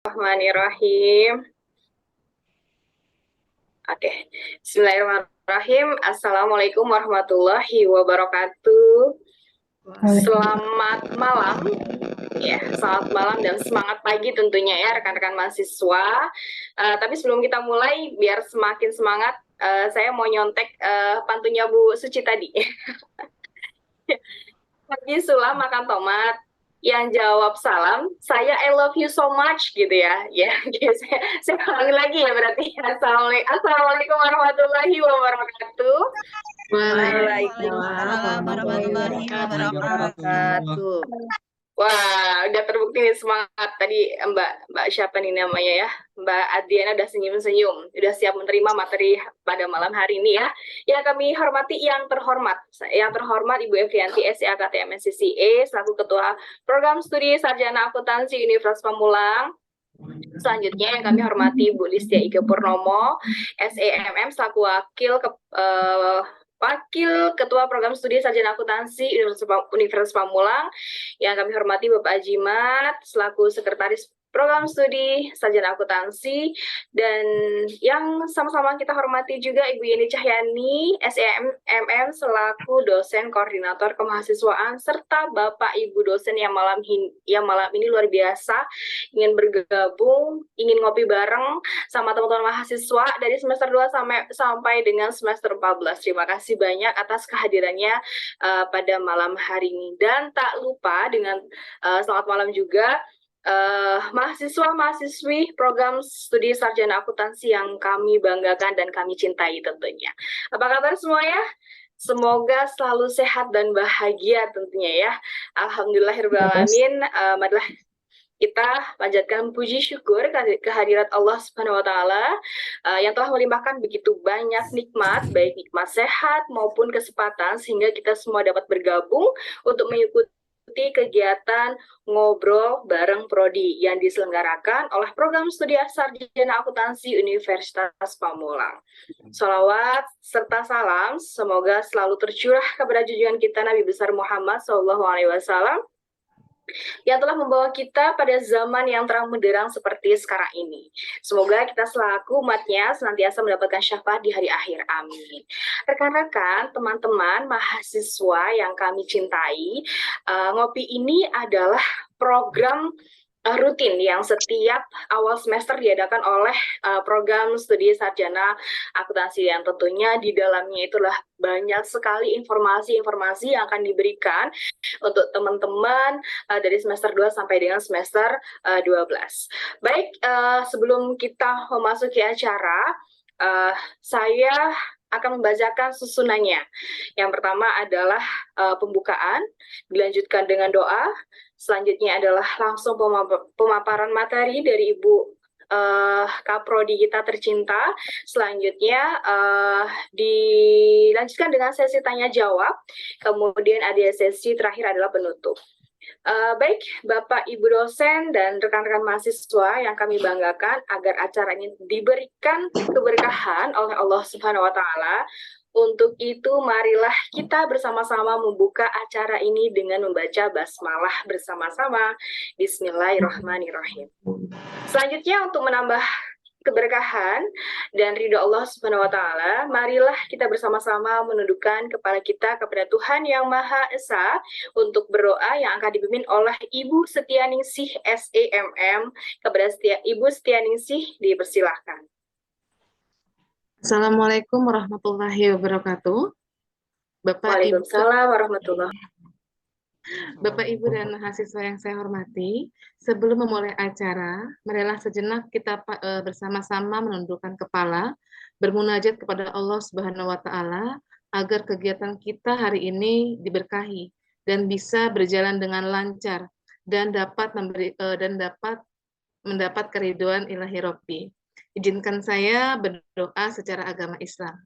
Bismillahirrahmanirrahim. Oke, Bismillahirrahmanirrahim. Assalamualaikum warahmatullahi wabarakatuh. Selamat malam, selamat malam dan semangat pagi tentunya ya rekan-rekan mahasiswa. Tapi sebelum kita mulai, biar semakin semangat, saya mau nyontek pantunnya Bu Suci tadi. Pagi sulam makan tomat, yang jawab salam, saya I love you so much gitu ya. Ya, saya ulangi lagi ya berarti. Assalamualaikum warahmatullahi wabarakatuh. Waalaikumsalam warahmatullahi wabarakatuh. Wah, udah terbukti nih semangat tadi Mbak siapa nih namanya ya? Mbak Adriana udah senyum-senyum, udah siap menerima materi pada malam hari ini ya. Yang kami hormati yang terhormat Ibu Evianti SIAKT MSCCE selaku Ketua Program Studi Sarjana Akuntansi Universitas Pamulang. Selanjutnya yang kami hormati Bu Listia Ike Purnomo, SEMM selaku Wakil Ketua Program Studi Sarjana Akuntansi Universitas Pamulang. Yang kami hormati Bapak Ajimat selaku Sekretaris Program Studi Sarjana Akuntansi, dan yang sama-sama kita hormati juga Ibu Yeni Cahyani SEMM selaku dosen koordinator kemahasiswaan, serta Bapak Ibu dosen yang malam ini luar biasa ingin bergabung, ingin ngopi bareng sama teman-teman mahasiswa dari semester 2 sampai dengan semester 14. Terima kasih banyak atas kehadirannya pada malam hari ini. Dan tak lupa dengan selamat malam juga mahasiswa-mahasiswi program studi sarjana akuntansi yang kami banggakan dan kami cintai tentunya. Apa kabar semuanya? Semoga selalu sehat dan bahagia tentunya ya. Alhamdulillahirrahmanirrahim. Marilah kita panjatkan puji syukur kehadirat Allah Subhanahu wa taala yang telah melimpahkan begitu banyak nikmat, baik nikmat sehat maupun kesempatan, sehingga kita semua dapat bergabung untuk mengikuti kegiatan ngobrol bareng Prodi yang diselenggarakan oleh Program Studi Sarjana Akuntansi Universitas Pamulang. Sholawat serta salam semoga selalu tercurah kepada junjungan kita Nabi besar Muhammad SAW yang telah membawa kita pada zaman yang terang benderang seperti sekarang ini. Semoga kita selaku umatnya senantiasa mendapatkan syafaat di hari akhir. Amin. Rekan-rekan, teman-teman, mahasiswa yang kami cintai, ngopi ini adalah program rutin yang setiap awal semester diadakan oleh program studi sarjana akuntansi, yang tentunya di dalamnya itulah banyak sekali informasi-informasi yang akan diberikan untuk teman-teman dari semester 2 sampai dengan semester 12. Baik, sebelum kita memasuki acara, saya akan membacakan susunannya. Yang pertama adalah pembukaan, dilanjutkan dengan doa. Selanjutnya adalah langsung pemaparan materi dari Ibu Kaprodi kita tercinta. Selanjutnya dilanjutkan dengan sesi tanya jawab. Kemudian ada sesi terakhir adalah penutup. Baik, Bapak Ibu dosen dan rekan-rekan mahasiswa yang kami banggakan, agar acara ini diberikan keberkahan oleh Allah Subhanahu wa taala. Untuk itu, marilah kita bersama-sama membuka acara ini dengan membaca basmalah bersama-sama. Bismillahirrahmanirrahim. Selanjutnya, untuk menambah keberkahan dan ridho Allah Subhanahu wa taala, marilah kita bersama-sama menundukkan kepala kita kepada Tuhan Yang Maha Esa untuk berdoa yang akan dipimpin oleh Ibu Setianingsih SEMM. Kepada Ibu Setianingsih dipersilahkan. Assalamualaikum warahmatullahi wabarakatuh. Waalaikumsalam warahmatullahi wabarakatuh. Bapak, Ibu, dan mahasiswa yang saya hormati, sebelum memulai acara, marilah sejenak kita bersama-sama menundukkan kepala, bermunajat kepada Allah Subhanahu wa taala agar kegiatan kita hari ini diberkahi dan bisa berjalan dengan lancar dan dapat mendapat keridhaan Ilahi Rabbi. Izinkan saya berdoa secara agama Islam.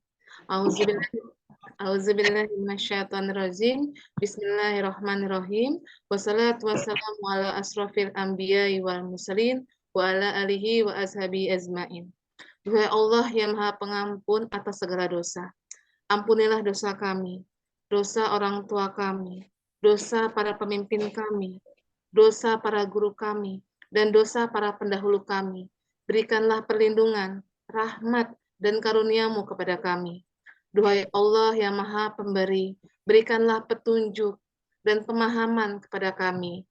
Auzubillahiminasyaitonirrajim. Bismillahirrahmanirrahim. Wassalatu wassalamu ala asrofil anbiya'i wal mursalin wa ala alihi wa ashabi azmain. Duhai Allah yang Maha Pengampun atas segala dosa, ampunilah dosa kami, dosa orang tua kami, dosa para pemimpin kami, dosa para guru kami, dan dosa para pendahulu kami. Berikanlah perlindungan, rahmat, dan karuniamu kepada kami. Duhai Allah yang Maha Pemberi, berikanlah petunjuk dan pemahaman kepada kami.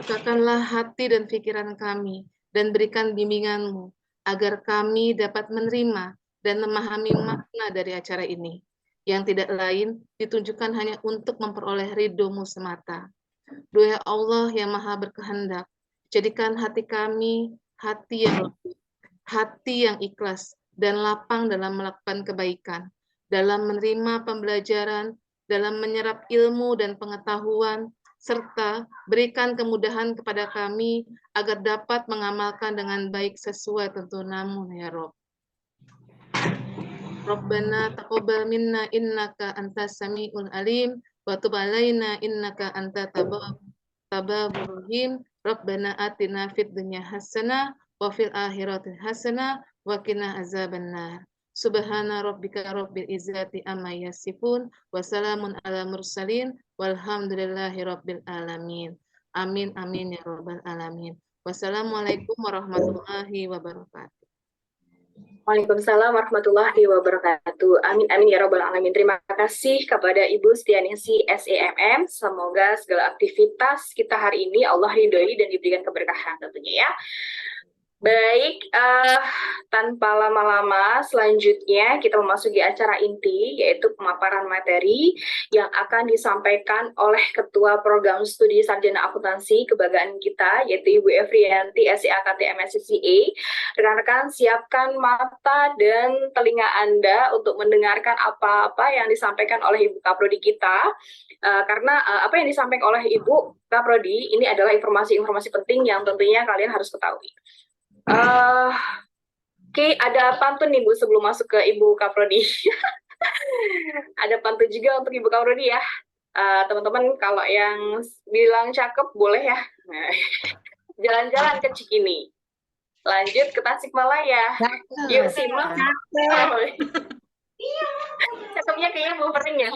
Bukakanlah hati dan pikiran kami, dan berikan bimbingan-Mu, agar kami dapat menerima dan memahami makna dari acara ini, yang tidak lain ditunjukkan hanya untuk memperoleh ridho-Mu semata. Duhai Allah yang Maha Berkehendak, jadikan hati kami hati yang ikhlas dan lapang dalam melakukan kebaikan, dalam menerima pembelajaran, dalam menyerap ilmu dan pengetahuan, serta berikan kemudahan kepada kami agar dapat mengamalkan dengan baik sesuai tuntunan-Mu ya Rob. Rabbana taqabbal minna innaka antas samiul alim wa tub alaina innaka antat tawwabur rahim. Rabbana atina fid dunya hasanah wa fil akhirati hasanah wa qina azabannar. Subhana rabbika rabbil izzati amma yasifun wa salamun ala mursalin walhamdulillahi rabbil alamin. Amin amin ya rabbal alamin. Wassalamualaikum warahmatullahi wabarakatuh. Waalaikumsalam warahmatullahi wabarakatuh. Amin amin ya robbal alamin. Terima kasih kepada Ibu Stianingsih SEMM. Semoga segala aktivitas kita hari ini Allah ridhoi dan diberikan keberkahan tentunya ya. Baik, tanpa lama-lama, selanjutnya kita memasuki acara inti, yaitu pemaparan materi yang akan disampaikan oleh Ketua Program Studi Sarjana Akuntansi kebanggaan kita, yaitu Ibu Efriyanti, SIAKT MSCCA. Rekan-rekan, siapkan mata dan telinga Anda untuk mendengarkan apa-apa yang disampaikan oleh Ibu Kaprodi kita, karena apa yang disampaikan oleh Ibu Kaprodi ini adalah informasi-informasi penting yang tentunya kalian harus ketahui. Oke, ada pantun nih Bu sebelum masuk ke Ibu Kaprodi. Ada pantun juga untuk Ibu Kaprodi ya. Teman-teman kalau yang bilang cakep boleh ya. Jalan-jalan ke Cikini. Lanjut ke Tasikmalaya. Yuk simak. Cakepnya kayaknya buffering ya.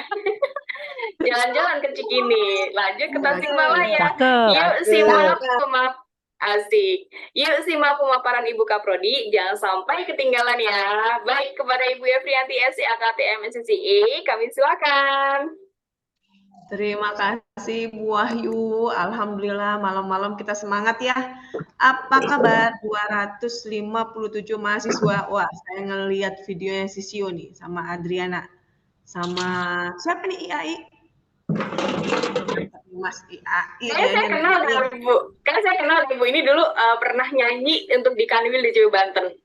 Jalan-jalan ke Cikini. Lanjut ke Tasikmalaya. Yuk simak. Asik. Yuk simak pemaparan Ibu Kaprodi, jangan sampai ketinggalan ya. Baik, kepada Ibu Efriyanti SIAKT MSCCA, kami silakan. Terima kasih Bu Wahyu. Alhamdulillah malam-malam kita semangat ya. Apa kabar 257 mahasiswa? Wah, saya ngelihat videonya si Sio nih sama Adriana. Sama siapa nih IAI? Mas IAI. Saya kenal dengan Ibu. Karena saya kenal Ibu ini dulu pernah nyanyi untuk di Kanwil di Jawa Banten.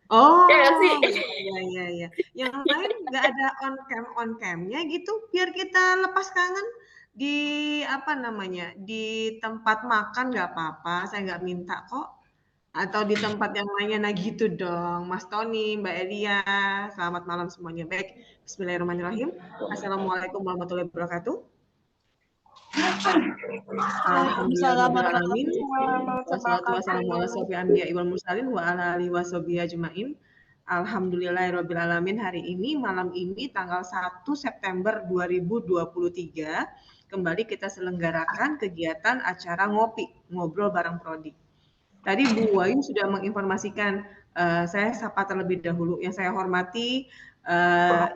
Oh, ya sih. Iya. Yang lain nggak ada on camnya gitu, biar kita lepas kangen di apa namanya di tempat makan nggak apa-apa, saya nggak minta kok. Atau di tempat yang lainnya, nah gitu dong, Mas Tony, Mbak Elia, selamat malam semuanya. Baik, Bismillahirrahmanirrahim. Assalamualaikum warahmatullahi wabarakatuh. Alhamdulillahirrahmanirrahim. Wassalamualaikum Alhamdulillahirrahmanirrahim. Hari ini, malam ini, tanggal 1 September 2023, kembali kita selenggarakan kegiatan acara ngopi, ngobrol bareng Prodi. Tadi Bu Wahyu sudah menginformasikan, saya sapa terlebih dahulu. Yang saya hormati,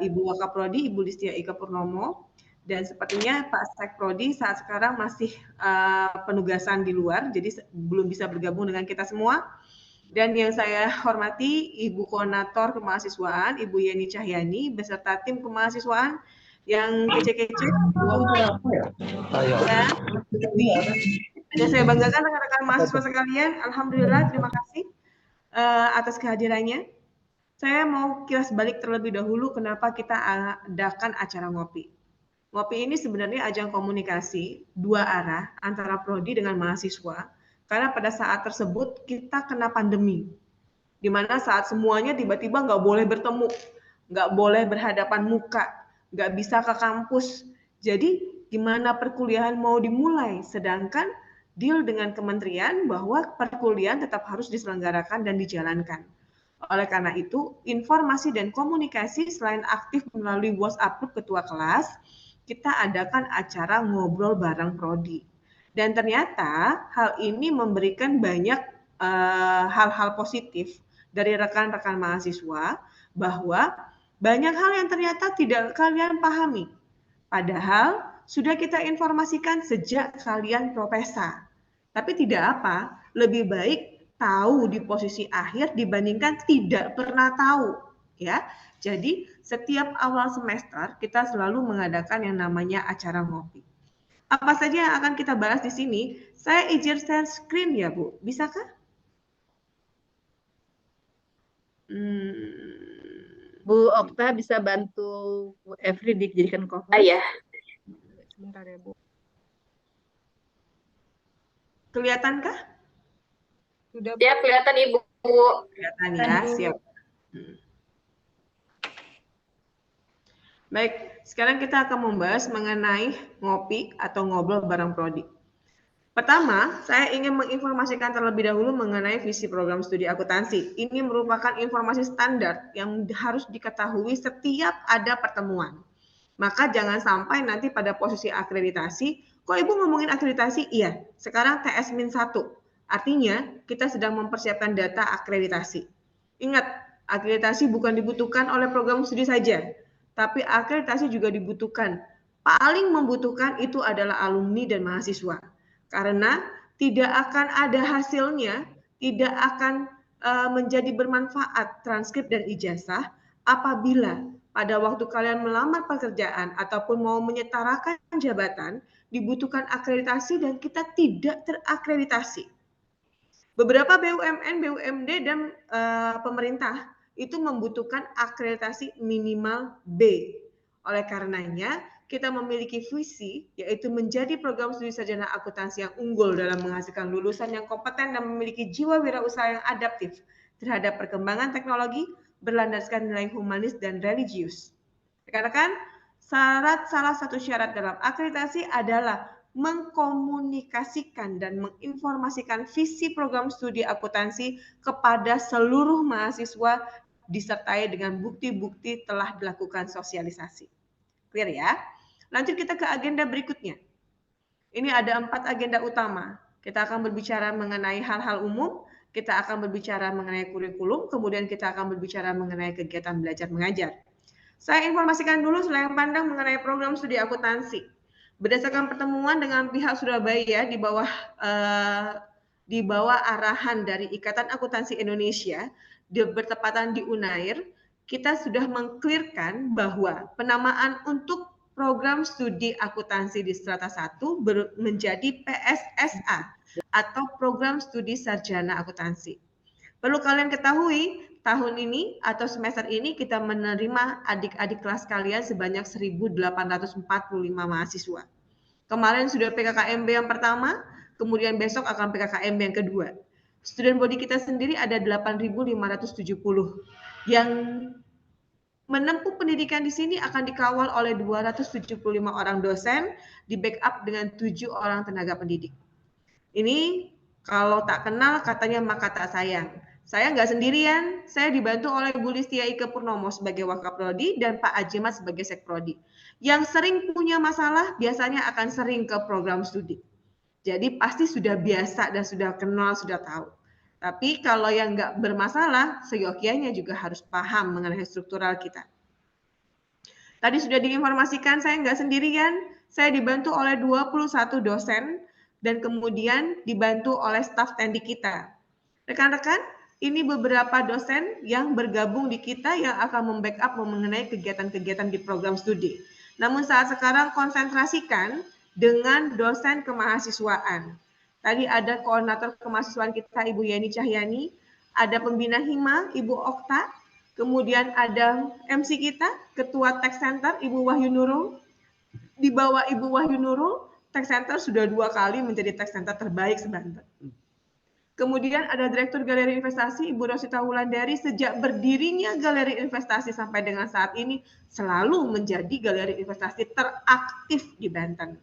Ibu Wakaprodi, Ibu Listia Ika Purnomo, dan sepertinya Pak Sekprodi saat sekarang masih penugasan di luar, jadi belum bisa bergabung dengan kita semua. Dan yang saya hormati Ibu Koordinator Kemahasiswaan, Ibu Yeni Cahyani, beserta tim kemahasiswaan yang kece-kece. Dan saya banggakan rekan-rekan mahasiswa sekalian. Alhamdulillah, terima kasih atas kehadirannya. Saya mau kilas balik terlebih dahulu kenapa kita adakan acara ngopi. Ngopi ini sebenarnya ajang komunikasi dua arah antara prodi dengan mahasiswa, karena pada saat tersebut kita kena pandemi, di mana saat semuanya tiba-tiba nggak boleh bertemu, nggak boleh berhadapan muka, nggak bisa ke kampus. Jadi gimana perkuliahan mau dimulai, sedangkan deal dengan kementerian bahwa perkuliahan tetap harus diselenggarakan dan dijalankan. Oleh karena itu, informasi dan komunikasi selain aktif melalui WhatsApp group ketua kelas, kita adakan acara ngobrol bareng prodi. Dan ternyata hal ini memberikan banyak hal-hal positif dari rekan-rekan mahasiswa, bahwa banyak hal yang ternyata tidak kalian pahami. Padahal sudah kita informasikan sejak kalian profesa. Tapi tidak apa, lebih baik tahu di posisi akhir dibandingkan tidak pernah tahu, ya. Jadi setiap awal semester kita selalu mengadakan yang namanya acara ngopi. Apa saja yang akan kita bahas di sini? Saya izin share screen ya, Bu. Bisakah? Bu Okta bisa bantu Bu Evri dijadikan co-host? Ya. Sebentar ya, Bu. Kelihatankah? Sudah, Bu. Ya, kelihatan Ibu. Kelihatan ya, siap. Baik, sekarang kita akan membahas mengenai ngopi atau ngobrol bareng prodi. Pertama, saya ingin menginformasikan terlebih dahulu mengenai visi program studi akuntansi. Ini merupakan informasi standar yang harus diketahui setiap ada pertemuan. Maka jangan sampai nanti pada posisi akreditasi, kok Ibu ngomongin akreditasi? Iya, sekarang TS-1. Artinya, kita sedang mempersiapkan data akreditasi. Ingat, akreditasi bukan dibutuhkan oleh program studi saja, tapi akreditasi juga dibutuhkan. Paling membutuhkan itu adalah alumni dan mahasiswa. Karena tidak akan ada hasilnya, tidak akan menjadi bermanfaat transkrip dan ijazah apabila pada waktu kalian melamar pekerjaan ataupun mau menyetarakan jabatan, dibutuhkan akreditasi dan kita tidak terakreditasi. Beberapa BUMN, BUMD, dan pemerintah itu membutuhkan akreditasi minimal B. Oleh karenanya, kita memiliki visi, yaitu menjadi program studi sarjana akuntansi yang unggul dalam menghasilkan lulusan yang kompeten dan memiliki jiwa wirausaha yang adaptif terhadap perkembangan teknologi, berlandaskan nilai humanis dan religius. Rekan-rekan, salah satu syarat dalam akreditasi adalah mengkomunikasikan dan menginformasikan visi program studi akuntansi kepada seluruh mahasiswa disertai dengan bukti-bukti telah dilakukan sosialisasi. Clear ya? Lanjut kita ke agenda berikutnya. Ini ada 4 agenda utama. Kita akan berbicara mengenai hal-hal umum, kita akan berbicara mengenai kurikulum, kemudian kita akan berbicara mengenai kegiatan belajar mengajar. Saya informasikan dulu selain pandang mengenai program studi akuntansi. Berdasarkan pertemuan dengan pihak Surabaya di bawah arahan dari Ikatan Akuntansi Indonesia, bertepatan di Unair, kita sudah mengklirkan bahwa penamaan untuk program studi akuntansi di strata 1 menjadi PSSA atau program studi sarjana akuntansi. Perlu kalian ketahui, tahun ini atau semester ini kita menerima adik-adik kelas kalian sebanyak 1.845 mahasiswa. Kemarin sudah PKKMB yang pertama, kemudian besok akan PKKMB yang kedua. Student body kita sendiri ada 8.570 yang menempuh pendidikan di sini akan dikawal oleh 275 orang dosen, di backup dengan 7 orang tenaga pendidik. Ini kalau tak kenal katanya maka tak sayang. Saya nggak sendirian, saya dibantu oleh Bu Listia Ike Purnomo sebagai Wakaprodi dan Pak Ajimat sebagai Sekprodi. Yang sering punya masalah biasanya akan sering ke program studi. Jadi pasti sudah biasa dan sudah kenal, sudah tahu. Tapi kalau yang nggak bermasalah, seyogyanya juga harus paham mengenai struktural kita. Tadi sudah diinformasikan saya nggak sendirian, saya dibantu oleh 21 dosen dan kemudian dibantu oleh staf tendik kita. Rekan-rekan, ini beberapa dosen yang bergabung di kita yang akan membackup mengenai kegiatan-kegiatan di program studi. Namun saat sekarang konsentrasikan dengan dosen kemahasiswaan. Tadi ada koordinator kemahasiswaan kita Ibu Yeni Cahyani, ada pembina Hima Ibu Okta, kemudian ada MC kita Ketua Tech Center Ibu Wahyu Nurul. Di bawah Ibu Wahyu Nurul, Tech Center sudah 2 kali menjadi Tech Center terbaik sebanten. Kemudian ada Direktur Galeri Investasi Ibu Rosita Wulandari. Sejak berdirinya Galeri Investasi sampai dengan saat ini selalu menjadi galeri investasi teraktif di Banten.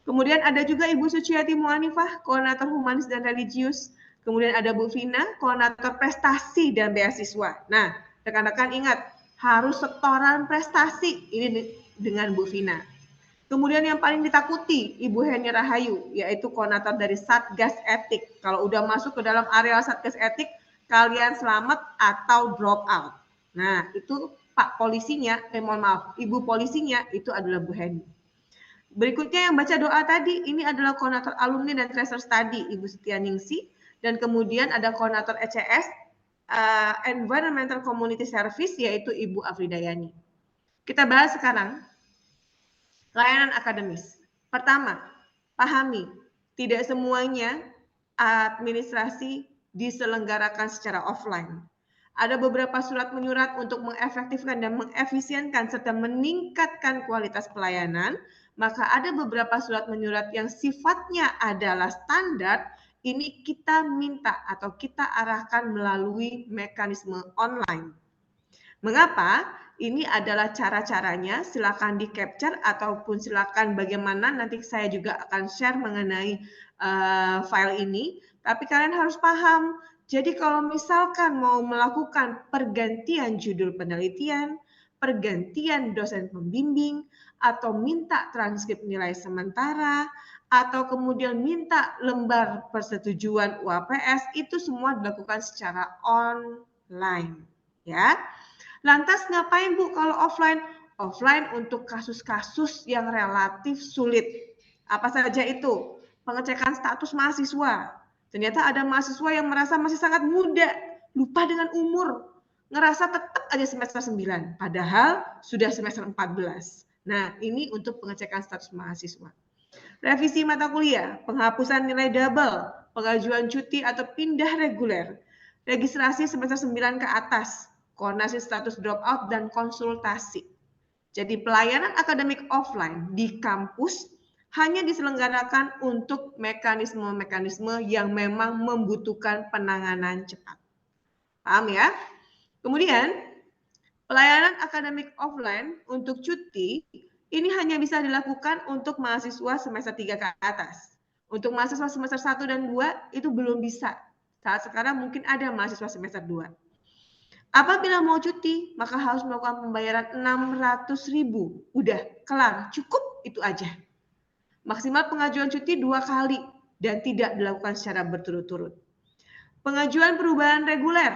Kemudian ada juga Ibu Suciati Muanifah, Koordinator Humanis dan Religius. Kemudian ada Bu Vina, Koordinator Prestasi dan Beasiswa. Nah, rekan-rekan ingat, harus setoran prestasi ini dengan Bu Vina. Kemudian yang paling ditakuti Ibu Heni Rahayu, yaitu koordinator dari Satgas Etik. Kalau udah masuk ke dalam area Satgas Etik, kalian selamat atau drop out. Nah, itu Pak polisinya, mohon maaf, Ibu polisinya itu adalah Bu Heni. Berikutnya yang baca doa tadi, ini adalah koordinator alumni dan tracer study, Ibu Setia Ningsi. Dan kemudian ada koordinator ECS, Environmental Community Service, yaitu Ibu Afridayani. Kita bahas sekarang layanan akademis. Pertama, pahami, tidak semuanya administrasi diselenggarakan secara offline. Ada beberapa surat menyurat untuk mengefektifkan dan mengefisienkan serta meningkatkan kualitas pelayanan, maka ada beberapa surat menyurat yang sifatnya adalah standar, ini kita minta atau kita arahkan melalui mekanisme online. Mengapa? Ini adalah cara-caranya, silakan di-capture ataupun silakan bagaimana nanti saya juga akan share mengenai file ini. Tapi kalian harus paham, jadi kalau misalkan mau melakukan pergantian judul penelitian, pergantian dosen pembimbing, atau minta transkrip nilai sementara, atau kemudian minta lembar persetujuan UAPS, itu semua dilakukan secara online. Ya. Lantas ngapain Bu kalau offline? Offline untuk kasus-kasus yang relatif sulit. Apa saja itu? Pengecekan status mahasiswa. Ternyata ada mahasiswa yang merasa masih sangat muda, lupa dengan umur, ngerasa tetap aja semester 9, padahal sudah semester 14. Nah, ini untuk pengecekan status mahasiswa. Revisi mata kuliah, penghapusan nilai double, pengajuan cuti atau pindah reguler, registrasi semester 9 ke atas, koordinasi status dropout, dan konsultasi. Jadi pelayanan akademik offline di kampus hanya diselenggarakan untuk mekanisme-mekanisme yang memang membutuhkan penanganan cepat. Paham ya? Kemudian, pelayanan akademik offline untuk cuti ini hanya bisa dilakukan untuk mahasiswa semester 3 ke atas. Untuk mahasiswa semester 1 dan 2 itu belum bisa. Saat sekarang mungkin ada mahasiswa semester 2. Apabila mau cuti, maka harus melakukan pembayaran 600.000. Udah, kelar, cukup itu aja. Maksimal pengajuan cuti 2 kali dan tidak dilakukan secara berturut-turut. Pengajuan perubahan reguler.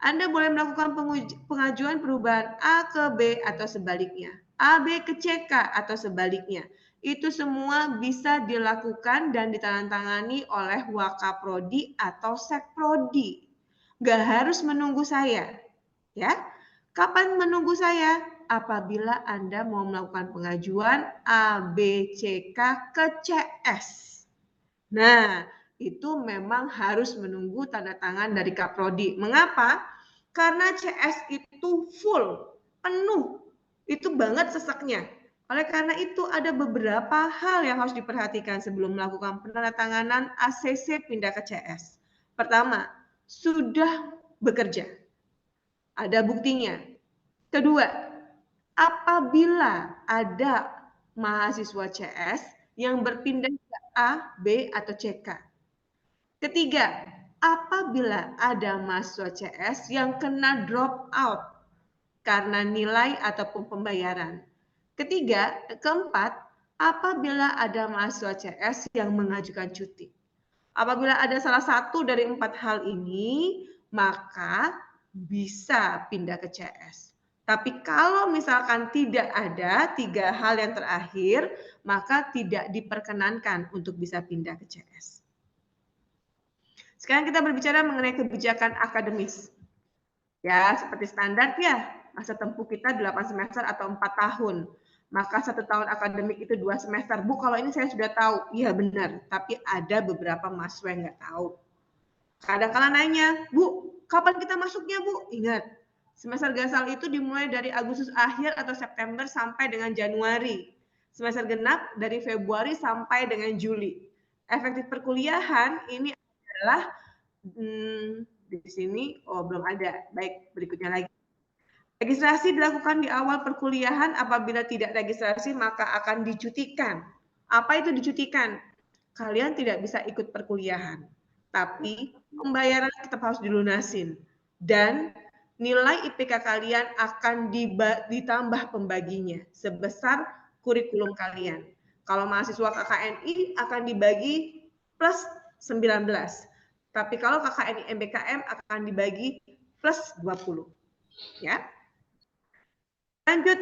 Anda boleh melakukan pengajuan perubahan A ke B atau sebaliknya. AB ke CK atau sebaliknya. Itu semua bisa dilakukan dan ditandatangani oleh Wakaprodi atau Sekprodi. Nggak harus menunggu saya. Ya, kapan menunggu saya? Apabila Anda mau melakukan pengajuan ABCK ke CS. Nah, itu memang harus menunggu tanda tangan dari Kaprodi. Mengapa? Karena CS itu full, penuh. Itu banget sesaknya. Oleh karena itu ada beberapa hal yang harus diperhatikan sebelum melakukan penandatanganan ACC pindah ke CS. Pertama, sudah bekerja. Ada buktinya. Kedua, apabila ada mahasiswa CS yang berpindah ke A, B, atau CK. Ketiga, apabila ada mahasiswa CS yang kena drop out karena nilai ataupun pembayaran. Keempat, apabila ada mahasiswa CS yang mengajukan cuti. Apabila ada salah satu dari 4 hal ini, maka bisa pindah ke CS. Tapi kalau misalkan tidak ada 3 hal yang terakhir, maka tidak diperkenankan untuk bisa pindah ke CS. Sekarang kita berbicara mengenai kebijakan akademis. Ya, seperti standar ya, masa tempuh kita 8 semester atau 4 tahun. Maka 1 tahun akademik itu 2 semester. Bu, kalau ini saya sudah tahu. Iya benar, tapi ada beberapa mahasiswa yang nggak tahu. Kadang-kadang nanya, Bu, kapan kita masuknya, Bu? Ingat, semester gasal itu dimulai dari Agustus akhir atau September sampai dengan Januari. Semester genap dari Februari sampai dengan Juli. Efektif perkuliahan ini adalah di sini, belum ada. Baik, berikutnya lagi. Registrasi dilakukan di awal perkuliahan, apabila tidak registrasi maka akan dicutikan. Apa itu dicutikan? Kalian tidak bisa ikut perkuliahan, tapi pembayaran tetap harus dilunasin. Dan nilai IPK kalian akan ditambah pembaginya sebesar kurikulum kalian. Kalau mahasiswa KKNI akan dibagi plus 19. Tapi kalau KKNI MBKM akan dibagi plus 20. Ya. Lanjut,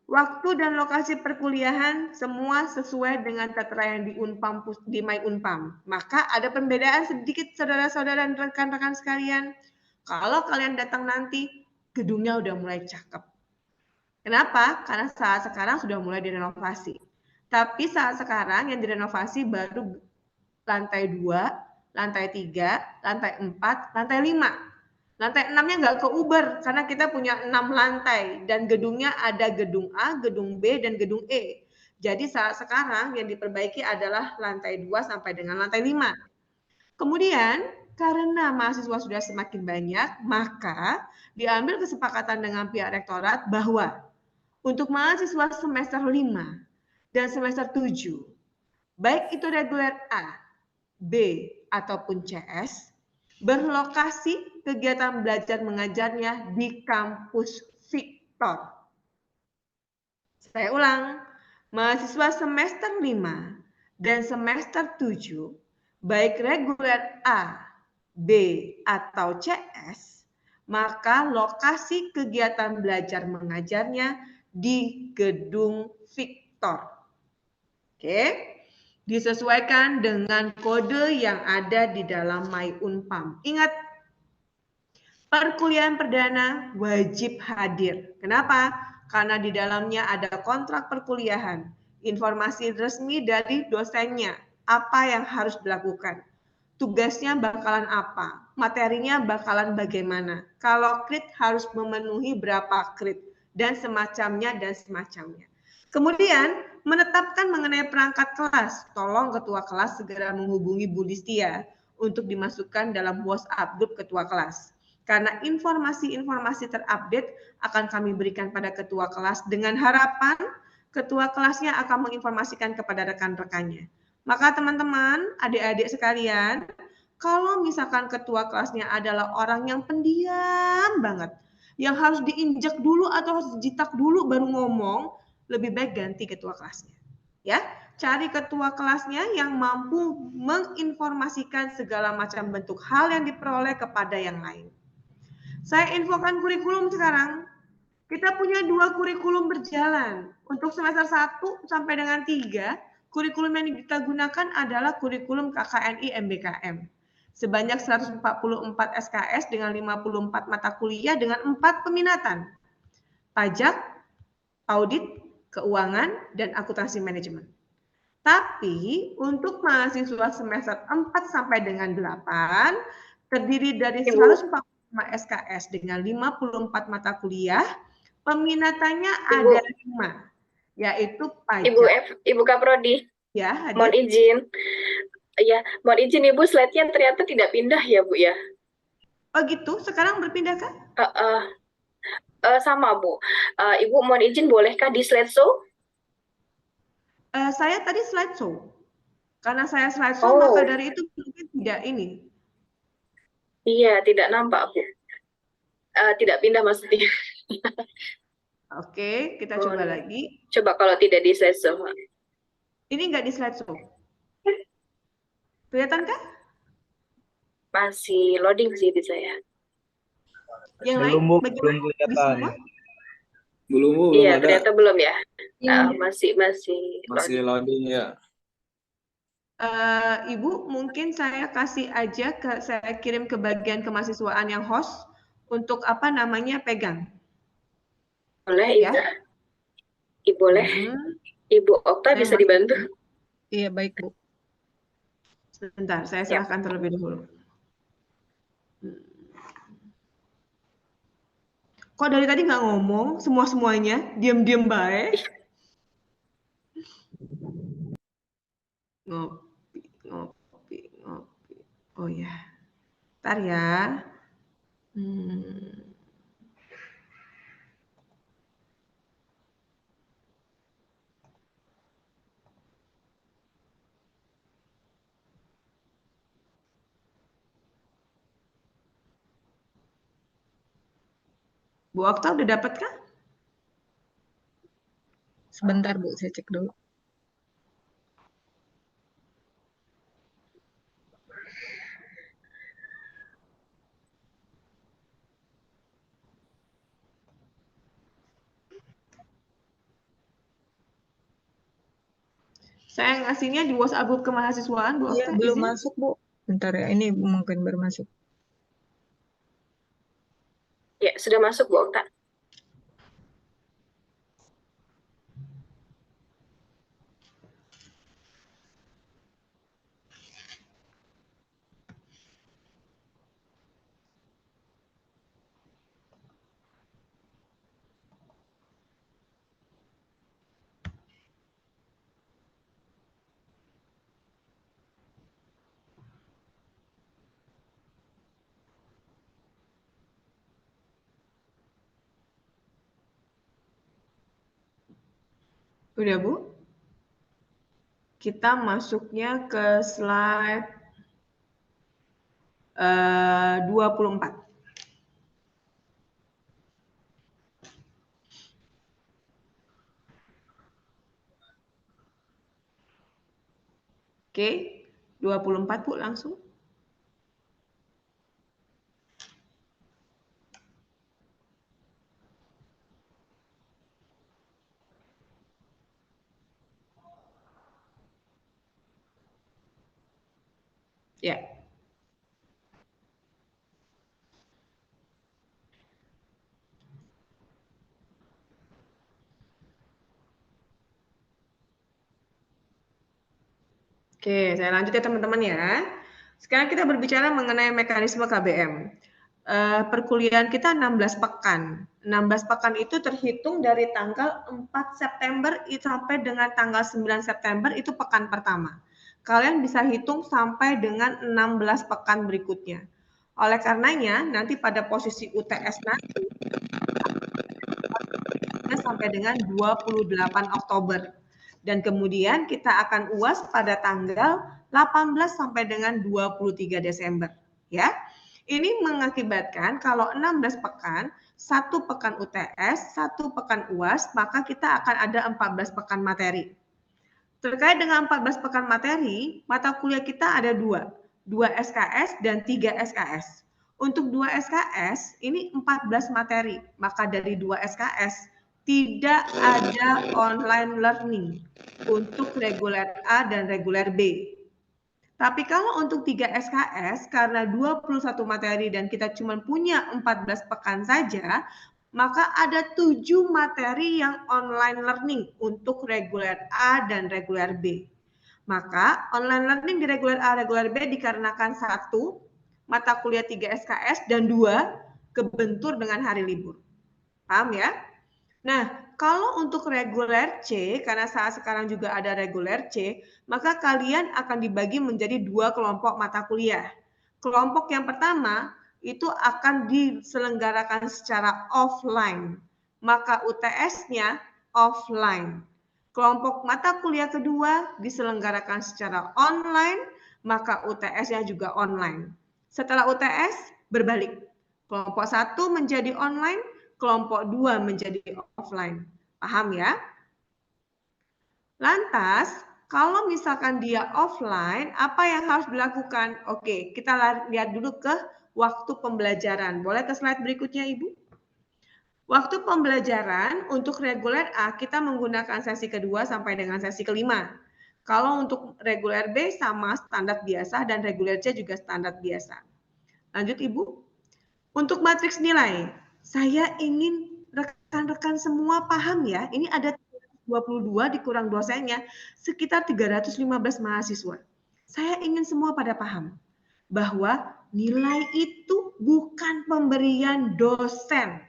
waktu dan lokasi perkuliahan semua sesuai dengan tertera yang di My Unpam. Maka ada pembedaan sedikit saudara-saudara dan rekan-rekan sekalian. Kalau kalian datang nanti, gedungnya udah mulai cakep. Kenapa? Karena saat sekarang sudah mulai direnovasi. Tapi saat sekarang yang direnovasi baru lantai 2, lantai 3, lantai 4, lantai 5. Lantai 6-nya nggak keuber karena kita punya 6 lantai dan gedungnya ada gedung A, gedung B, dan gedung E. Jadi saat sekarang yang diperbaiki adalah lantai 2 sampai dengan lantai 5. Kemudian karena mahasiswa sudah semakin banyak, maka diambil kesepakatan dengan pihak rektorat bahwa untuk mahasiswa semester 5 dan semester 7, baik itu reguler A, B, ataupun CS, berlokasi kegiatan belajar mengajarnya di kampus Victor. Saya ulang, mahasiswa semester 5 dan semester 7, baik reguler A, B, atau CS, maka lokasi kegiatan belajar mengajarnya di gedung Victor. Oke, disesuaikan dengan kode yang ada di dalam My Unpam. Ingat, perkuliahan perdana wajib hadir. Kenapa? Karena di dalamnya ada kontrak perkuliahan, informasi resmi dari dosennya, apa yang harus dilakukan, tugasnya bakalan apa, materinya bakalan bagaimana, kalau krit harus memenuhi berapa krit, dan semacamnya dan semacamnya. Kemudian menetapkan mengenai perangkat kelas, tolong ketua kelas segera menghubungi Bu Listia untuk dimasukkan dalam WhatsApp grup ketua kelas. Karena informasi-informasi terupdate akan kami berikan pada ketua kelas dengan harapan ketua kelasnya akan menginformasikan kepada rekan-rekannya. Maka teman-teman, adik-adik sekalian, kalau misalkan ketua kelasnya adalah orang yang pendiam banget, yang harus diinjak dulu atau harus dijitak dulu baru ngomong, lebih baik ganti ketua kelasnya. Ya, cari ketua kelasnya yang mampu menginformasikan segala macam bentuk hal yang diperoleh kepada yang lain. Saya infokan kurikulum sekarang. Kita punya 2 kurikulum berjalan. Untuk semester 1 sampai dengan 3, kurikulum yang kita gunakan adalah kurikulum KKNI MBKM. Sebanyak 144 SKS dengan 54 mata kuliah dengan 4 peminatan. Pajak, audit, keuangan, dan akuntansi manajemen. Tapi untuk mahasiswa semester 4 sampai dengan 8 terdiri dari 145 SKS dengan 54 mata kuliah, peminatannya ada 5, yaitu pajak. Ibu Kaprodi, Ya, hadir. mohon izin. Ya, mohon izin Ibu, slide-nya ternyata tidak pindah ya Bu ya. Oh gitu, sekarang berpindah kah? Sama Bu. Ibu mohon izin bolehkah di slideshow? Saya tadi slideshow. Karena saya slideshow, maka dari itu mungkin tidak ini. Iya, tidak nampak Bu. Tidak pindah maksudnya. Oke, kita coba lagi. Coba kalau tidak di slideshow. Ini enggak di slideshow. Kelihatan kah? Masih loading sih di saya. Yang lain bagaimana? Belum kelihatan. Belum, iya, ada. ternyata belum ya. Masih loading ya. Ibu, mungkin saya kasih aja saya kirim ke bagian kemahasiswaan yang host untuk apa namanya pegang. Boleh ya? Ibu boleh. Ibu Okta bisa dibantu? Iya, baik Bu. Sebentar, saya serahkan terlebih dahulu. Kok dari tadi nggak ngomong semuanya, diam-diam baik. Ngopi. Oh ya, ntar ya. Bu Okta udah dapat kah? Sebentar Bu, saya cek dulu. Saya ngasihnya di WhatsApp grup kemahasiswaan, Bu Iya, Okta, belum izin. masuk Bu. Bentar ya, ini mungkin baru masuk. Ya, sudah masuk Bu Okta. Udah Bu? Kita masuknya ke slide 24. Oke, 24 Bu langsung. Ya. Oke, saya lanjut ya teman-teman ya. Sekarang kita berbicara mengenai mekanisme KBM. Perkuliahan kita 16 pekan. 16 pekan itu terhitung dari tanggal 4 September sampai dengan tanggal 9 September itu pekan pertama. Kalian bisa hitung sampai dengan 16 pekan berikutnya. Oleh karenanya, nanti pada posisi UTS nanti sampai dengan 28 Oktober. Dan kemudian kita akan UAS pada tanggal 18 sampai dengan 23 Desember. Ya, ini mengakibatkan kalau 16 pekan, 1 pekan UTS, 1 pekan UAS, maka kita akan ada 14 pekan materi. Terkait dengan 14 pekan materi, mata kuliah kita ada 2 SKS dan 3 SKS. Untuk 2 SKS, ini 14 materi, maka dari 2 SKS, tidak ada online learning untuk reguler A dan reguler B. Tapi kalau untuk 3 SKS, karena 21 materi dan kita cuma punya 14 pekan saja, maka ada 7 materi yang online learning untuk reguler A dan reguler B. Maka online learning di reguler A, reguler B dikarenakan 1, mata kuliah 3 SKS, dan 2, kebentur dengan hari libur. Paham ya? Nah, kalau untuk reguler C, karena saat sekarang juga ada reguler C, maka kalian akan dibagi menjadi 2 kelompok mata kuliah. Kelompok yang pertama itu akan diselenggarakan secara offline, maka UTS-nya offline. Kelompok mata kuliah kedua diselenggarakan secara online, maka UTS-nya juga online. Setelah UTS, berbalik. Kelompok 1 menjadi online, kelompok 2 menjadi offline. Paham ya? Lantas, kalau misalkan dia offline, apa yang harus dilakukan? Oke, kita lihat dulu ke waktu pembelajaran. Boleh ke slide berikutnya, Ibu? Waktu pembelajaran untuk reguler A, kita menggunakan sesi kedua sampai dengan sesi kelima. Kalau untuk reguler B sama standar biasa dan reguler C juga standar biasa. Lanjut, Ibu. Untuk matriks nilai, saya ingin rekan-rekan semua paham ya, ini ada 22 dikurang dosennya, sekitar 315 mahasiswa. Saya ingin semua pada paham bahwa nilai itu bukan pemberian dosen.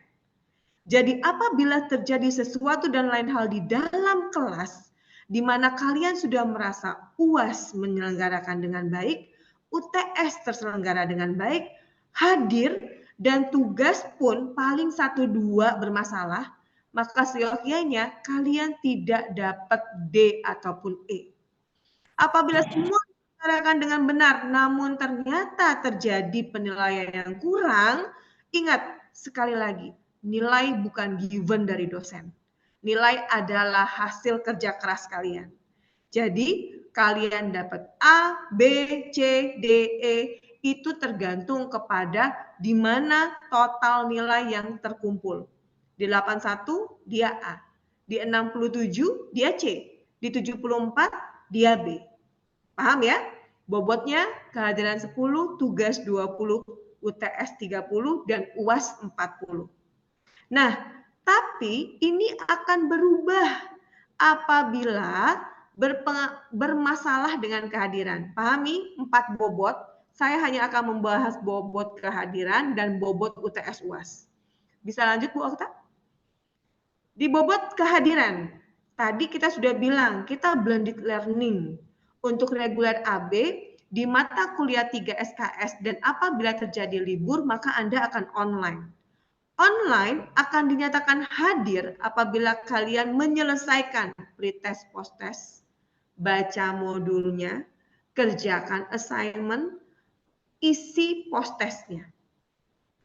Jadi apabila terjadi sesuatu dan lain hal di dalam kelas, di mana kalian sudah merasa UAS menyelenggarakan dengan baik, UTS terselenggara dengan baik, hadir, dan tugas pun paling 1-2 bermasalah, maka seyogyanya kalian tidak dapat D ataupun E. Apabila semua diselenggarakan dengan benar, namun ternyata terjadi penilaian yang kurang, ingat sekali lagi, nilai bukan given dari dosen. Nilai adalah hasil kerja keras kalian. Jadi kalian dapat A, B, C, D, E itu tergantung kepada di mana total nilai yang terkumpul. Di 81 dia A, di 67 dia C, di 74 dia B. Paham ya? Bobotnya kehadiran 10, tugas 20, UTS 30, dan UAS 40. Nah, tapi ini akan berubah apabila bermasalah dengan kehadiran. Pahami 4 bobot, saya hanya akan membahas bobot kehadiran dan bobot UTS UAS. Bisa lanjut Bu Okta? Di bobot kehadiran, tadi kita sudah bilang kita blended learning. Untuk reguler AB, di mata kuliah 3 SKS dan apabila terjadi libur, maka Anda akan online. Online akan dinyatakan hadir apabila kalian menyelesaikan pretest posttest, baca modulnya, kerjakan assignment, isi posttestnya.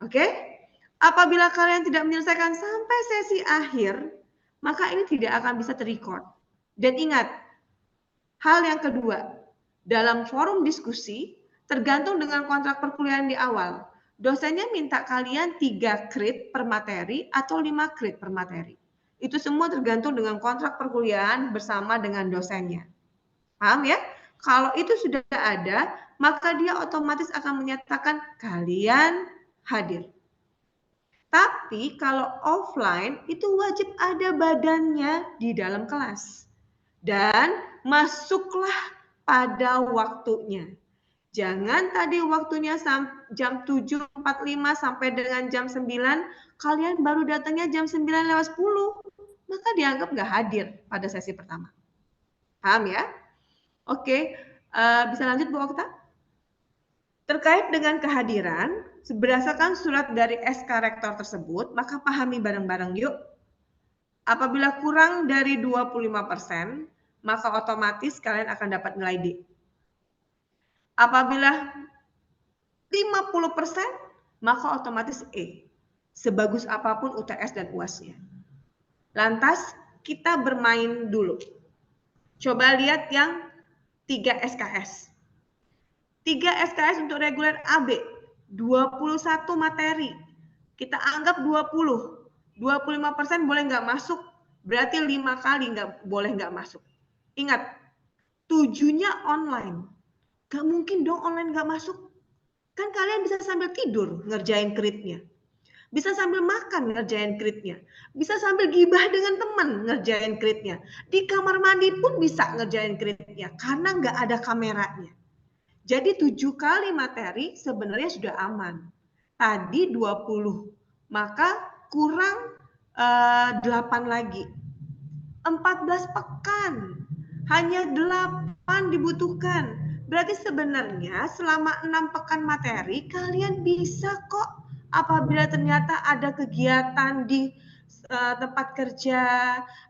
Oke? Apabila kalian tidak menyelesaikan sampai sesi akhir, maka ini tidak akan bisa terrecord. Dan ingat, hal yang kedua, dalam forum diskusi, tergantung dengan kontrak perkuliahan di awal. Dosennya minta kalian 3 kredit per materi atau 5 kredit per materi. Itu semua tergantung dengan kontrak perkuliahan bersama dengan dosennya. Paham ya? Kalau itu sudah ada, maka dia otomatis akan menyatakan kalian hadir. Tapi kalau offline itu wajib ada badannya di dalam kelas. Dan masuklah pada waktunya. Jangan tadi waktunya jam 7.45 sampai dengan jam 9, kalian baru datangnya jam 9:10, maka dianggap nggak hadir pada sesi pertama. Paham ya? Oke, bisa lanjut Bu Okta? Terkait dengan kehadiran, berdasarkan surat dari SK Rektor tersebut, maka pahami bareng-bareng yuk. Apabila kurang dari 25%, maka otomatis kalian akan dapat nilai D. Apabila 50%, maka otomatis E. Sebagus apapun UTS dan UAS-nya. Lantas, kita bermain dulu. Coba lihat yang 3 SKS. 3 SKS untuk reguler AB, 21 materi. Kita anggap 20. 25% boleh nggak masuk, berarti 5 kali boleh nggak masuk. Ingat, 7-nya online. Gak mungkin dong online nggak masuk. Kan kalian bisa sambil tidur ngerjain kreditnya. Bisa sambil makan ngerjain kreditnya. Bisa sambil gibah dengan teman ngerjain kreditnya. Di kamar mandi pun bisa ngerjain kreditnya karena nggak ada kameranya. Jadi 7 kali materi sebenarnya sudah aman. Tadi 20, maka kurang 8 lagi. 14 pekan, hanya 8 dibutuhkan. Berarti sebenarnya selama 6 pekan materi kalian bisa kok apabila ternyata ada kegiatan di tempat kerja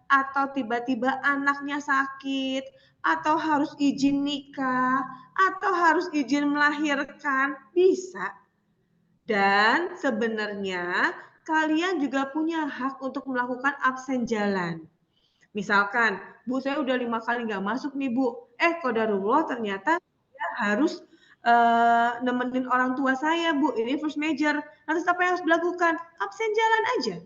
atau tiba-tiba anaknya sakit atau harus izin nikah atau harus izin melahirkan, bisa. Dan sebenarnya kalian juga punya hak untuk melakukan absen jalan. Misalkan, Bu, saya udah 5 kali nggak masuk nih, Bu. Qadarullah ternyata saya harus nemenin orang tua saya, Bu. Ini first major. Lantas apa yang harus dilakukan? Absen jalan aja.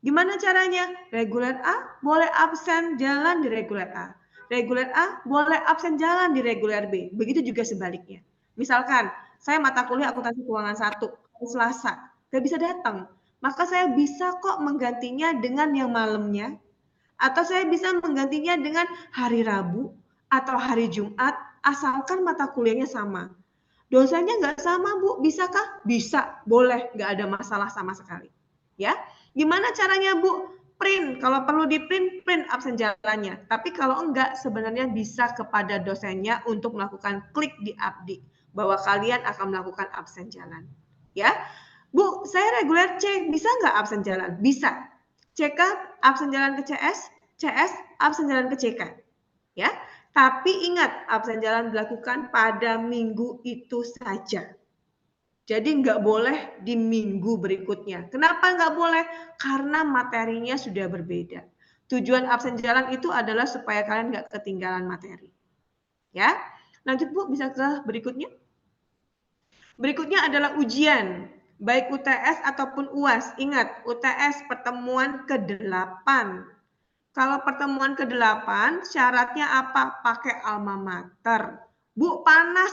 Gimana caranya? Reguler A boleh absen jalan di reguler A. Reguler A boleh absen jalan di reguler B. Begitu juga sebaliknya. Misalkan, saya mata kuliah akuntansi keuangan 1, hari Selasa, nggak bisa datang. Maka saya bisa kok menggantinya dengan yang malamnya. Atau saya bisa menggantinya dengan hari Rabu atau hari Jumat, asalkan mata kuliahnya sama. Dosanya nggak sama, Bu. Bisakah? Bisa, boleh. Nggak ada masalah sama sekali. Ya, gimana caranya, Bu? Print. Kalau perlu di print, print absen jalannya. Tapi kalau enggak, sebenarnya bisa kepada dosennya untuk melakukan klik di abdi bahwa kalian akan melakukan absen jalan. Ya, Bu, saya reguler C, bisa nggak absen jalan? Bisa. CK absen jalan ke CS, CS absen jalan ke CK. Ya. Tapi ingat, absen jalan dilakukan pada minggu itu saja. Jadi nggak boleh di minggu berikutnya. Kenapa nggak boleh? Karena materinya sudah berbeda. Tujuan absen jalan itu adalah supaya kalian nggak ketinggalan materi. Ya, lanjut Bu, bisa ke berikutnya. Berikutnya adalah ujian, baik UTS ataupun UAS. Ingat, UTS pertemuan ke-8. Kalau pertemuan ke-8, syaratnya apa? Pakai alma mater. Bu, panas.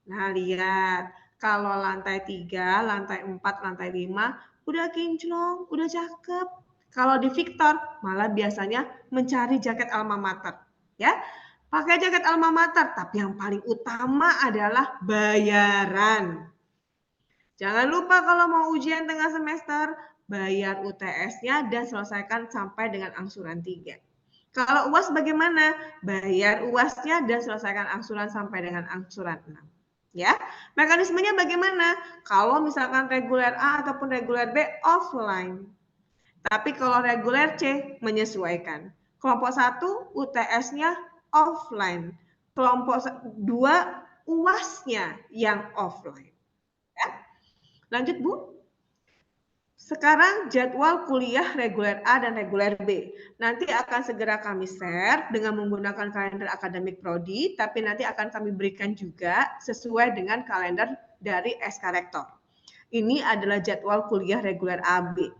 Nah, lihat. Kalau lantai 3, lantai 4, lantai 5, udah kinclong, udah cakep. Kalau di Victor, malah biasanya mencari jaket alma mater. Ya, pakai jaket alma mater. Tapi yang paling utama adalah bayaran. Jangan lupa kalau mau ujian tengah semester, bayar UTS-nya dan selesaikan sampai dengan angsuran 3. Kalau UAS bagaimana? Bayar UAS-nya dan selesaikan angsuran sampai dengan angsuran 6. Ya, mekanismenya bagaimana? Kalau misalkan reguler A ataupun reguler B offline. Tapi kalau reguler C menyesuaikan. Kelompok 1 UTS-nya offline. Kelompok 2 UAS-nya yang offline. Ya. Lanjut Bu. Sekarang jadwal kuliah reguler A dan reguler B. Nanti akan segera kami share dengan menggunakan kalender akademik prodi, tapi nanti akan kami berikan juga sesuai dengan kalender dari SK Rektor. Ini adalah jadwal kuliah reguler AB.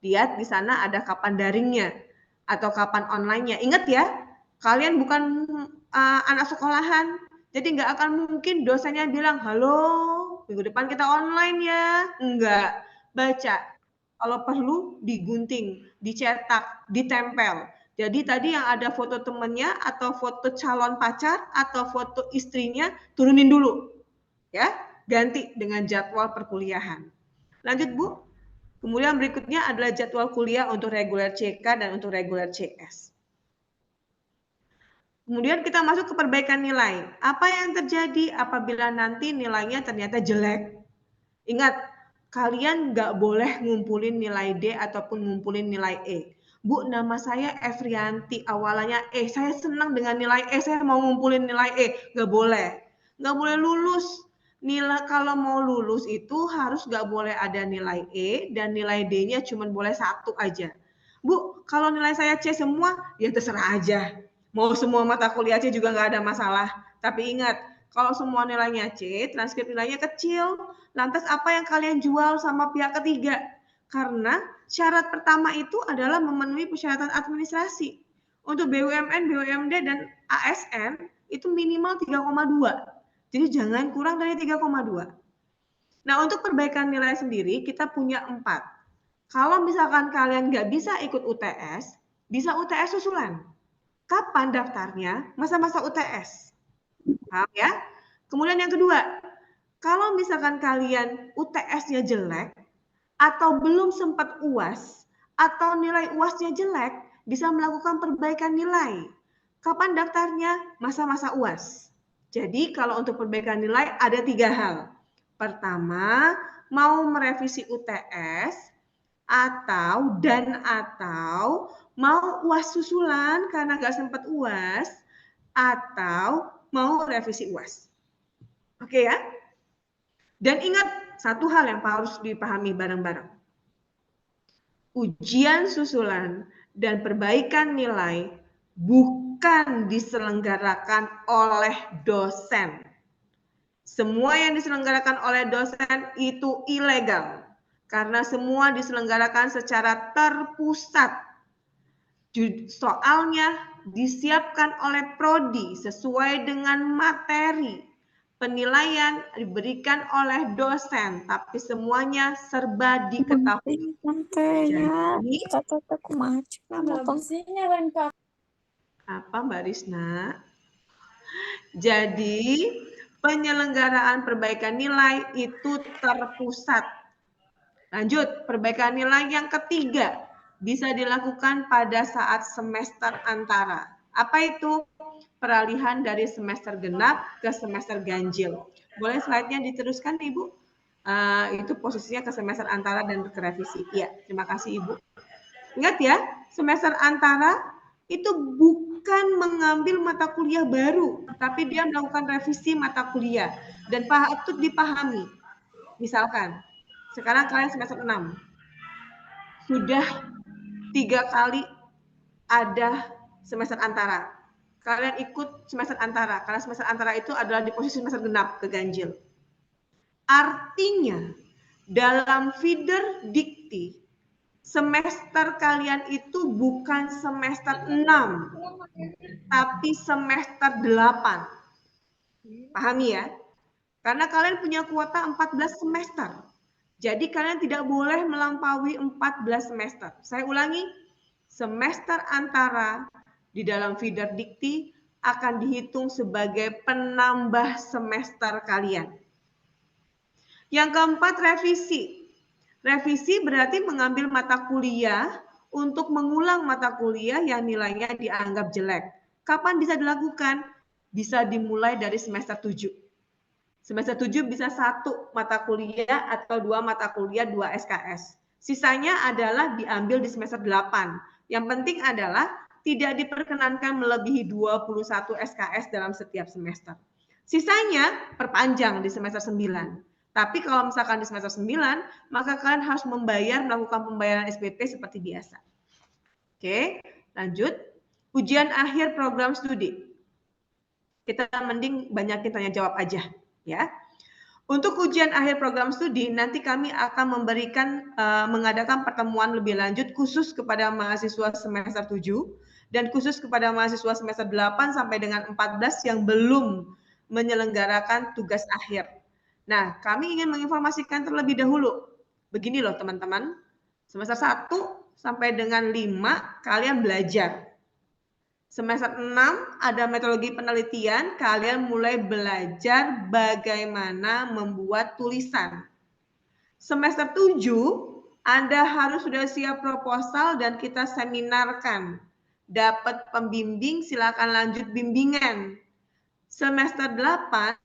Lihat di sana ada kapan daringnya atau kapan online-nya. Ingat ya, kalian bukan anak sekolahan, jadi nggak akan mungkin dosennya bilang, halo, minggu depan kita online ya. Enggak, baca. Kalau perlu digunting, dicetak, ditempel. Jadi tadi yang ada foto temennya atau foto calon pacar atau foto istrinya turunin dulu. Ya, ganti dengan jadwal perkuliahan. Lanjut Bu. Kemudian berikutnya adalah jadwal kuliah untuk reguler CK dan untuk reguler CS. Kemudian kita masuk ke perbaikan nilai. Apa yang terjadi apabila nanti nilainya ternyata jelek? Ingat, kalian nggak boleh ngumpulin nilai D ataupun ngumpulin nilai E. Bu, nama saya Efrianti, awalannya E. Saya senang dengan nilai E, saya mau ngumpulin nilai E. Nggak boleh. Nggak boleh lulus. Nilai kalau mau lulus itu harus nggak boleh ada nilai E dan nilai D-nya cuma boleh 1 aja. Bu, kalau nilai saya C semua, ya terserah aja. Mau semua mata kuliah C juga nggak ada masalah. Tapi ingat, kalau semua nilainya C, transkrip nilainya kecil. Lantas apa yang kalian jual sama pihak ketiga? Karena syarat pertama itu adalah memenuhi persyaratan administrasi. Untuk BUMN, BUMD, dan ASN itu minimal 3,2. Jadi jangan kurang dari 3,2. Nah, untuk perbaikan nilai sendiri kita punya 4. Kalau misalkan kalian nggak bisa ikut UTS, bisa UTS susulan. Kapan daftarnya? Masa-masa UTS. Paham ya? Kemudian yang kedua, kalau misalkan kalian UTS-nya jelek atau belum sempat UAS atau nilai UAS-nya jelek, bisa melakukan perbaikan nilai. Kapan daftarnya? Masa-masa UAS. Jadi kalau untuk perbaikan nilai ada 3 hal. Pertama, mau merevisi UTS atau mau UAS susulan karena nggak sempat UAS atau mau revisi UAS. Oke ya? Dan ingat satu hal yang harus dipahami bareng-bareng. Ujian susulan dan perbaikan nilai bukan diselenggarakan oleh dosen. Semua yang diselenggarakan oleh dosen itu ilegal. Karena semua diselenggarakan secara terpusat. Soalnya disiapkan oleh prodi sesuai dengan materi. Penilaian diberikan oleh dosen, tapi semuanya serba diketahui. Jadi, apa Mbak Risna? Jadi, penyelenggaraan perbaikan nilai itu terpusat. Lanjut, perbaikan nilai yang ketiga bisa dilakukan pada saat semester antara. Apa itu? Peralihan dari semester genap ke semester ganjil. Boleh slide-nya diteruskan, Ibu? Itu posisinya ke semester antara dan ke revisi. Ya, terima kasih, Ibu. Ingat ya, semester antara itu bukan mengambil mata kuliah baru, tapi dia melakukan revisi mata kuliah. Dan patut dipahami. Misalkan, sekarang kalian semester 6. Sudah 3 kali ada semester antara. Kalian ikut semester antara, karena semester antara itu adalah di posisi semester genap keganjil. Artinya, dalam feeder dikti, semester kalian itu bukan semester 6, tapi semester 8. Pahami ya? Karena kalian punya kuota 14 semester. Jadi kalian tidak boleh melampaui 14 semester. Saya ulangi, semester antara di dalam feeder dikti akan dihitung sebagai penambah semester kalian. Yang keempat, revisi. Revisi berarti mengambil mata kuliah untuk mengulang mata kuliah yang nilainya dianggap jelek. Kapan bisa dilakukan? Bisa dimulai dari semester 7. Semester 7 bisa 1 mata kuliah atau 2 mata kuliah 2 SKS. Sisanya adalah diambil di semester 8. Yang penting adalah tidak diperkenankan melebihi 21 SKS dalam setiap semester. Sisanya perpanjang di semester 9. Tapi kalau misalkan di semester 9, maka kalian harus melakukan pembayaran SPP seperti biasa. Oke, lanjut. Ujian akhir program studi. Kita mending banyakin tanya jawab aja, ya. Untuk ujian akhir program studi, nanti kami akan mengadakan pertemuan lebih lanjut khusus kepada mahasiswa semester 7 dan khusus kepada mahasiswa semester 8 sampai dengan 14 yang belum menyelenggarakan tugas akhir. Nah, kami ingin menginformasikan terlebih dahulu. Begini loh teman-teman, semester 1 sampai dengan 5 kalian belajar. Semester 6 ada metodologi penelitian, kalian mulai belajar bagaimana membuat tulisan. Semester 7 Anda harus sudah siap proposal dan kita seminarkan. Dapat pembimbing, silakan lanjut bimbingan. Semester 8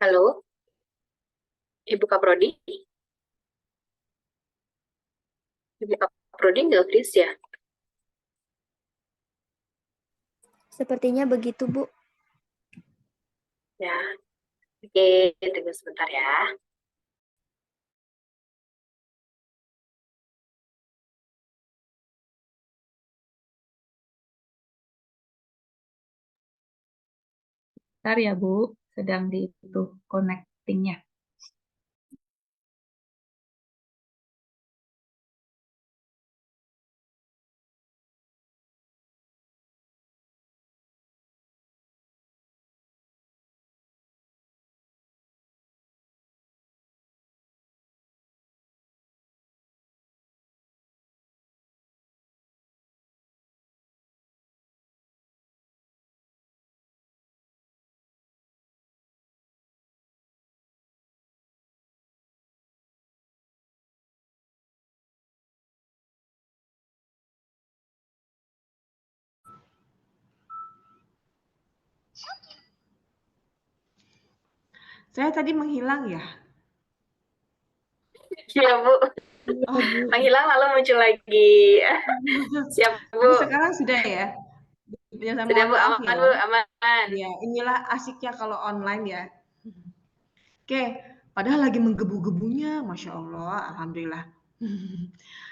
Halo, Ibu Kaprodi? Ibu Kaprodi nggak please ya? Sepertinya begitu, Bu. Ya, oke, tunggu sebentar ya. Bentar ya, Bu. Sedang di itu connecting-nya. saya tadi menghilang ya. Iya, Bu. Oh, Menghilang lalu muncul lagi. Siap, Bu. jadi sekarang sudah ya. Ya, saya Sudah, mohon Bu, maaf aman, ya. Bu, aman. Ya, inilah asiknya kalau online ya. Oke, padahal lagi menggebu-gebunya, Masya Allah, Alhamdulillah.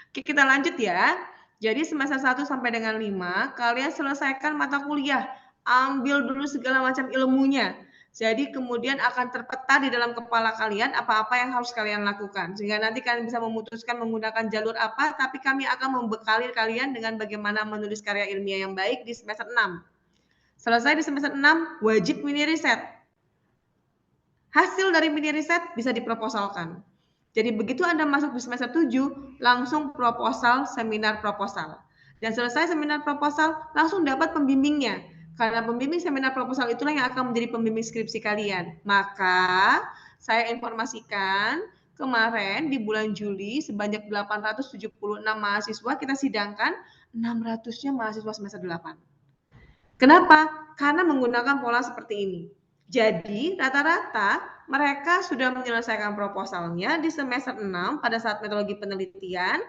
Oke, kita lanjut ya. Jadi semester 1 sampai dengan 5, kalian selesaikan mata kuliah. Ambil dulu segala macam ilmunya. Jadi kemudian akan terpeta di dalam kepala kalian apa-apa yang harus kalian lakukan. Sehingga nanti kalian bisa memutuskan menggunakan jalur apa, tapi kami akan membekali kalian dengan bagaimana menulis karya ilmiah yang baik di semester 6. Selesai di semester 6, wajib mini riset. Hasil dari mini riset bisa diproposalkan. Jadi begitu Anda masuk di semester 7, langsung proposal, seminar proposal. Dan selesai seminar proposal, langsung dapat pembimbingnya. Karena pembimbing seminar proposal itulah yang akan menjadi pembimbing skripsi kalian. Maka saya informasikan kemarin di bulan Juli sebanyak 876 mahasiswa kita sidangkan, 600-nya mahasiswa semester 8. Kenapa? Karena menggunakan pola seperti ini. Jadi rata-rata mereka sudah menyelesaikan proposalnya di semester 6 pada saat metodologi penelitian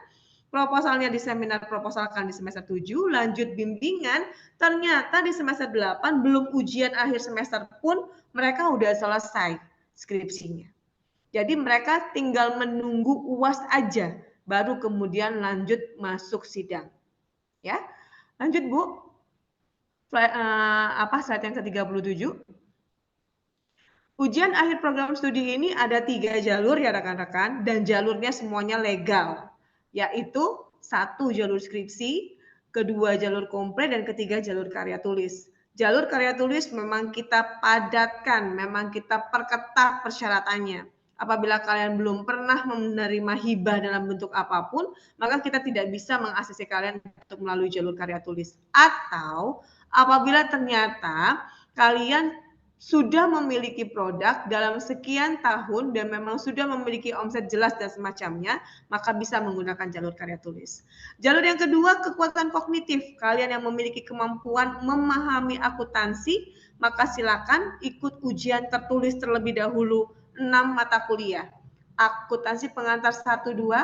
proposalnya di seminar proposalkan di semester 7, lanjut bimbingan, ternyata di semester 8 belum ujian akhir semester pun mereka udah selesai skripsinya. Jadi mereka tinggal menunggu UAS aja, baru kemudian lanjut masuk sidang. Ya, lanjut Bu. Slide yang ke-37. Ujian akhir program studi ini ada 3 jalur ya rekan-rekan, dan jalurnya semuanya legal, yaitu 1 jalur skripsi, 2 jalur komple, dan 3 jalur karya tulis. Jalur karya tulis memang kita padatkan, memang kita perketat persyaratannya. Apabila kalian belum pernah menerima hibah dalam bentuk apapun, maka kita tidak bisa mengakses kalian untuk melalui jalur karya tulis. Atau apabila ternyata kalian sudah memiliki produk dalam sekian tahun dan memang sudah memiliki omset jelas dan semacamnya, maka bisa menggunakan jalur karya tulis. Jalur yang kedua, kekuatan kognitif. Kalian yang memiliki kemampuan memahami akuntansi, maka silakan ikut ujian tertulis terlebih dahulu 6 mata kuliah. Akuntansi pengantar 1-2,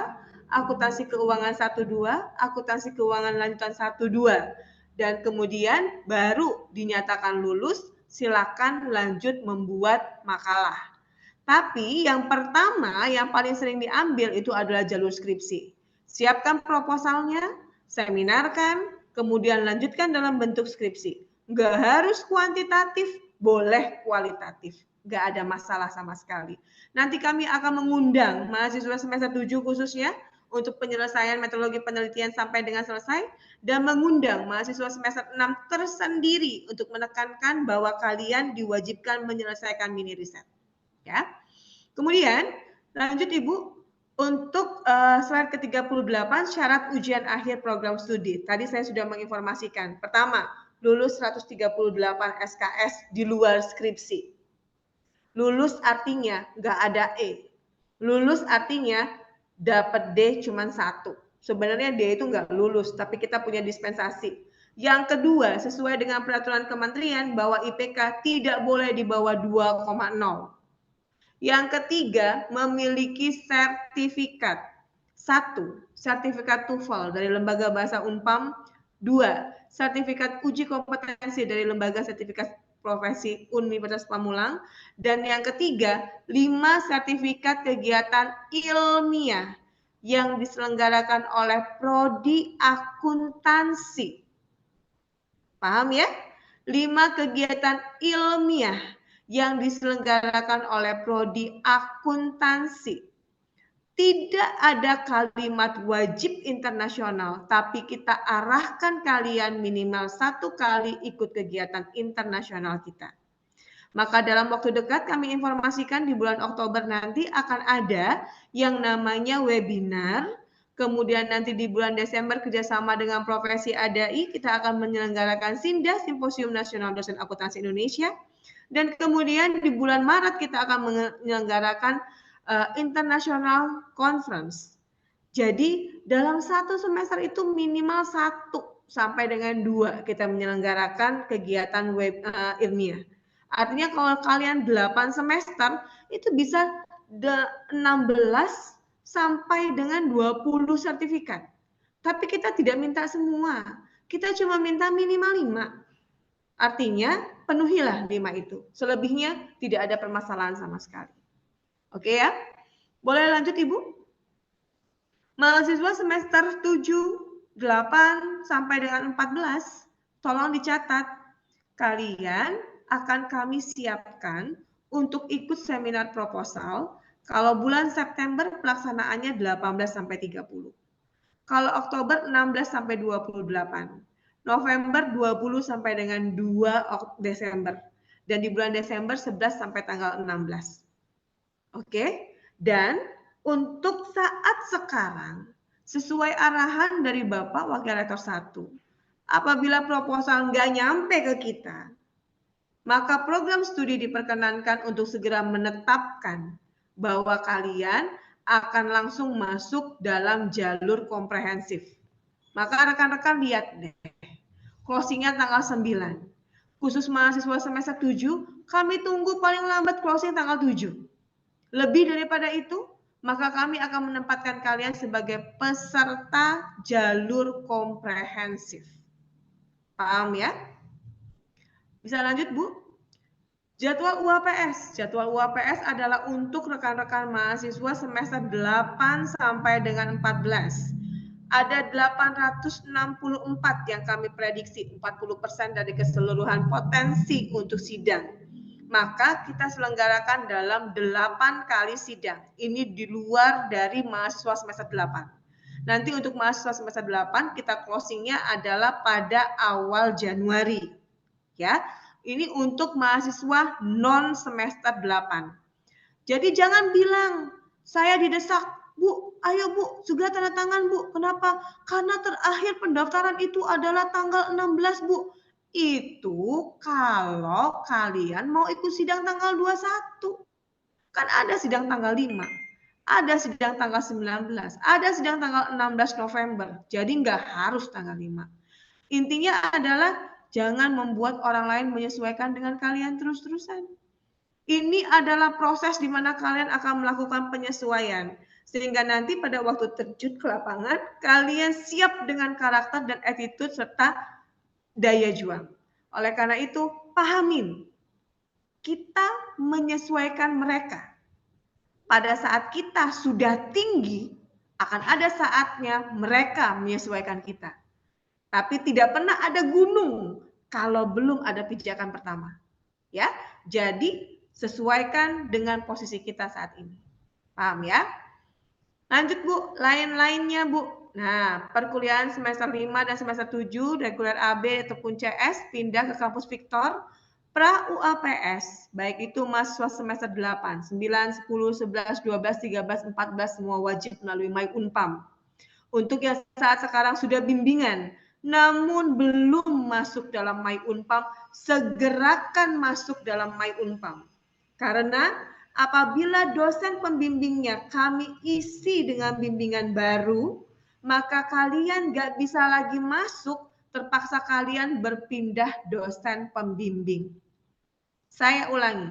akuntansi keuangan 1-2, akuntansi keuangan lanjutan 1-2. Dan kemudian baru dinyatakan lulus, silakan lanjut membuat makalah. Tapi yang pertama, yang paling sering diambil itu adalah jalur skripsi. Siapkan proposalnya, seminarkan, kemudian lanjutkan dalam bentuk skripsi. Nggak harus kuantitatif, boleh kualitatif. Nggak ada masalah sama sekali. Nanti kami akan mengundang mahasiswa semester 7 khususnya untuk penyelesaian metodologi penelitian sampai dengan selesai, dan mengundang mahasiswa semester 6 tersendiri untuk menekankan bahwa kalian diwajibkan menyelesaikan mini riset. Ya. Kemudian lanjut Ibu untuk slide ke-38, syarat ujian akhir program studi. Tadi saya sudah menginformasikan. Pertama, lulus 138 SKS di luar skripsi. Lulus artinya nggak ada E. Lulus artinya dapat D cuma 1. Sebenarnya D itu nggak lulus, tapi kita punya dispensasi. Yang kedua, sesuai dengan peraturan kementerian bahwa IPK tidak boleh di bawah 2,0. Yang ketiga, memiliki sertifikat. 1. Sertifikat TOEFL dari Lembaga Bahasa Unpam. 2. Sertifikat uji kompetensi dari Lembaga Sertifikasi Profesi Universitas Pamulang. Dan yang ketiga, 5 sertifikat kegiatan ilmiah yang diselenggarakan oleh Prodi Akuntansi. Paham ya? 5 kegiatan ilmiah yang diselenggarakan oleh Prodi Akuntansi. Tidak ada kalimat wajib internasional, tapi kita arahkan kalian minimal 1 kali ikut kegiatan internasional kita. Maka dalam waktu dekat kami informasikan di bulan Oktober nanti akan ada yang namanya webinar. Kemudian nanti di bulan Desember kerjasama dengan Profesi ADAI kita akan menyelenggarakan SINDA, Simposium Nasional Dosen Akuntansi Indonesia. Dan kemudian di bulan Maret kita akan menyelenggarakan International Conference. Jadi dalam 1 semester itu minimal 1 sampai dengan 2 kita menyelenggarakan kegiatan ilmiah. Artinya kalau kalian 8 semester itu bisa 16 sampai dengan 20 sertifikat. Tapi kita tidak minta semua. Kita cuma minta minimal 5. Artinya penuhilah 5 itu. Selebihnya tidak ada permasalahan sama sekali. Oke ya? Boleh lanjut Ibu? Mahasiswa semester 7, 8 sampai dengan 14, tolong dicatat. Kalian akan kami siapkan untuk ikut seminar proposal. Kalau bulan September pelaksanaannya 18 sampai 30. Kalau Oktober 16 sampai 28. November 20 sampai dengan 2 Desember. Dan di bulan Desember 11 sampai tanggal 16. Oke. Dan untuk saat sekarang, sesuai arahan dari Bapak Wakil Rektor 1, apabila proposal nggak nyampe ke kita, maka program studi diperkenankan untuk segera menetapkan bahwa kalian akan langsung masuk dalam jalur komprehensif. Maka rekan-rekan lihat deh, closingnya tanggal 9. Khusus mahasiswa semester 7, kami tunggu paling lambat closing tanggal 7. Lebih daripada itu, maka kami akan menempatkan kalian sebagai peserta jalur komprehensif. Paham ya? Bisa lanjut, Bu? Jadwal UAPS. Jadwal UAPS adalah untuk rekan-rekan mahasiswa semester 8 sampai dengan 14. Ada 864 yang kami prediksi, 40% dari keseluruhan potensi untuk sidang. Maka kita selenggarakan dalam 8 kali sidang. Ini di luar dari mahasiswa semester 8. Nanti untuk mahasiswa semester 8 kita closingnya adalah pada awal Januari. Ya, ini untuk mahasiswa non semester 8. Jadi jangan bilang, saya didesak, Bu, ayo Bu, segera tanda tangan Bu. Kenapa? Karena terakhir pendaftaran itu adalah tanggal 16 Bu. Itu kalau kalian mau ikut sidang tanggal 21. Kan ada sidang tanggal 5. Ada sidang tanggal 19. Ada sidang tanggal 16 November. Jadi nggak harus tanggal 5. Intinya adalah jangan membuat orang lain menyesuaikan dengan kalian terus-terusan. Ini adalah proses di mana kalian akan melakukan penyesuaian. Sehingga nanti pada waktu terjun ke lapangan, kalian siap dengan karakter dan attitude serta daya juang. Oleh karena itu, pahamin. Kita menyesuaikan mereka. Pada saat kita sudah tinggi, akan ada saatnya mereka menyesuaikan kita. Tapi tidak pernah ada gunung kalau belum ada pijakan pertama. Ya, jadi sesuaikan dengan posisi kita saat ini. Paham ya? Lanjut Bu, lain-lainnya Bu. Nah, perkuliahan semester 5 dan semester 7, reguler AB ataupun CS, pindah ke kampus Victor. Pra UAPS, baik itu mahasiswa semester 8, 9, 10, 11, 12, 13, 14, semua wajib melalui My Unpam. Untuk yang saat sekarang sudah bimbingan, namun belum masuk dalam My Unpam, segerakan masuk dalam My Unpam. Karena apabila dosen pembimbingnya kami isi dengan bimbingan baru, maka kalian nggak bisa lagi masuk, terpaksa kalian berpindah dosen pembimbing. Saya ulangi,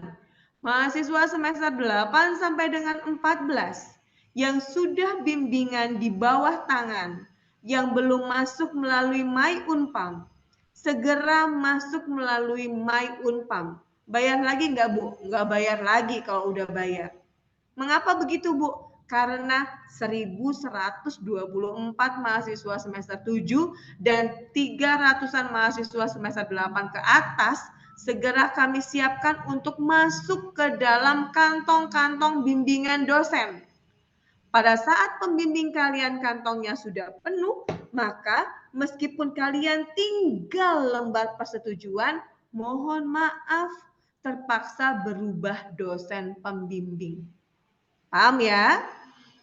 mahasiswa semester 8 sampai dengan 14 yang sudah bimbingan di bawah tangan, yang belum masuk melalui My Unpam, segera masuk melalui My Unpam. Bayar lagi nggak Bu? Nggak bayar lagi kalau udah bayar. Mengapa begitu Bu? Karena 1.124 mahasiswa semester 7 dan 300-an mahasiswa semester 8 ke atas segera kami siapkan untuk masuk ke dalam kantong-kantong bimbingan dosen. Pada saat pembimbing kalian kantongnya sudah penuh, maka meskipun kalian tinggal lembar persetujuan, mohon maaf terpaksa berubah dosen pembimbing. Paham ya?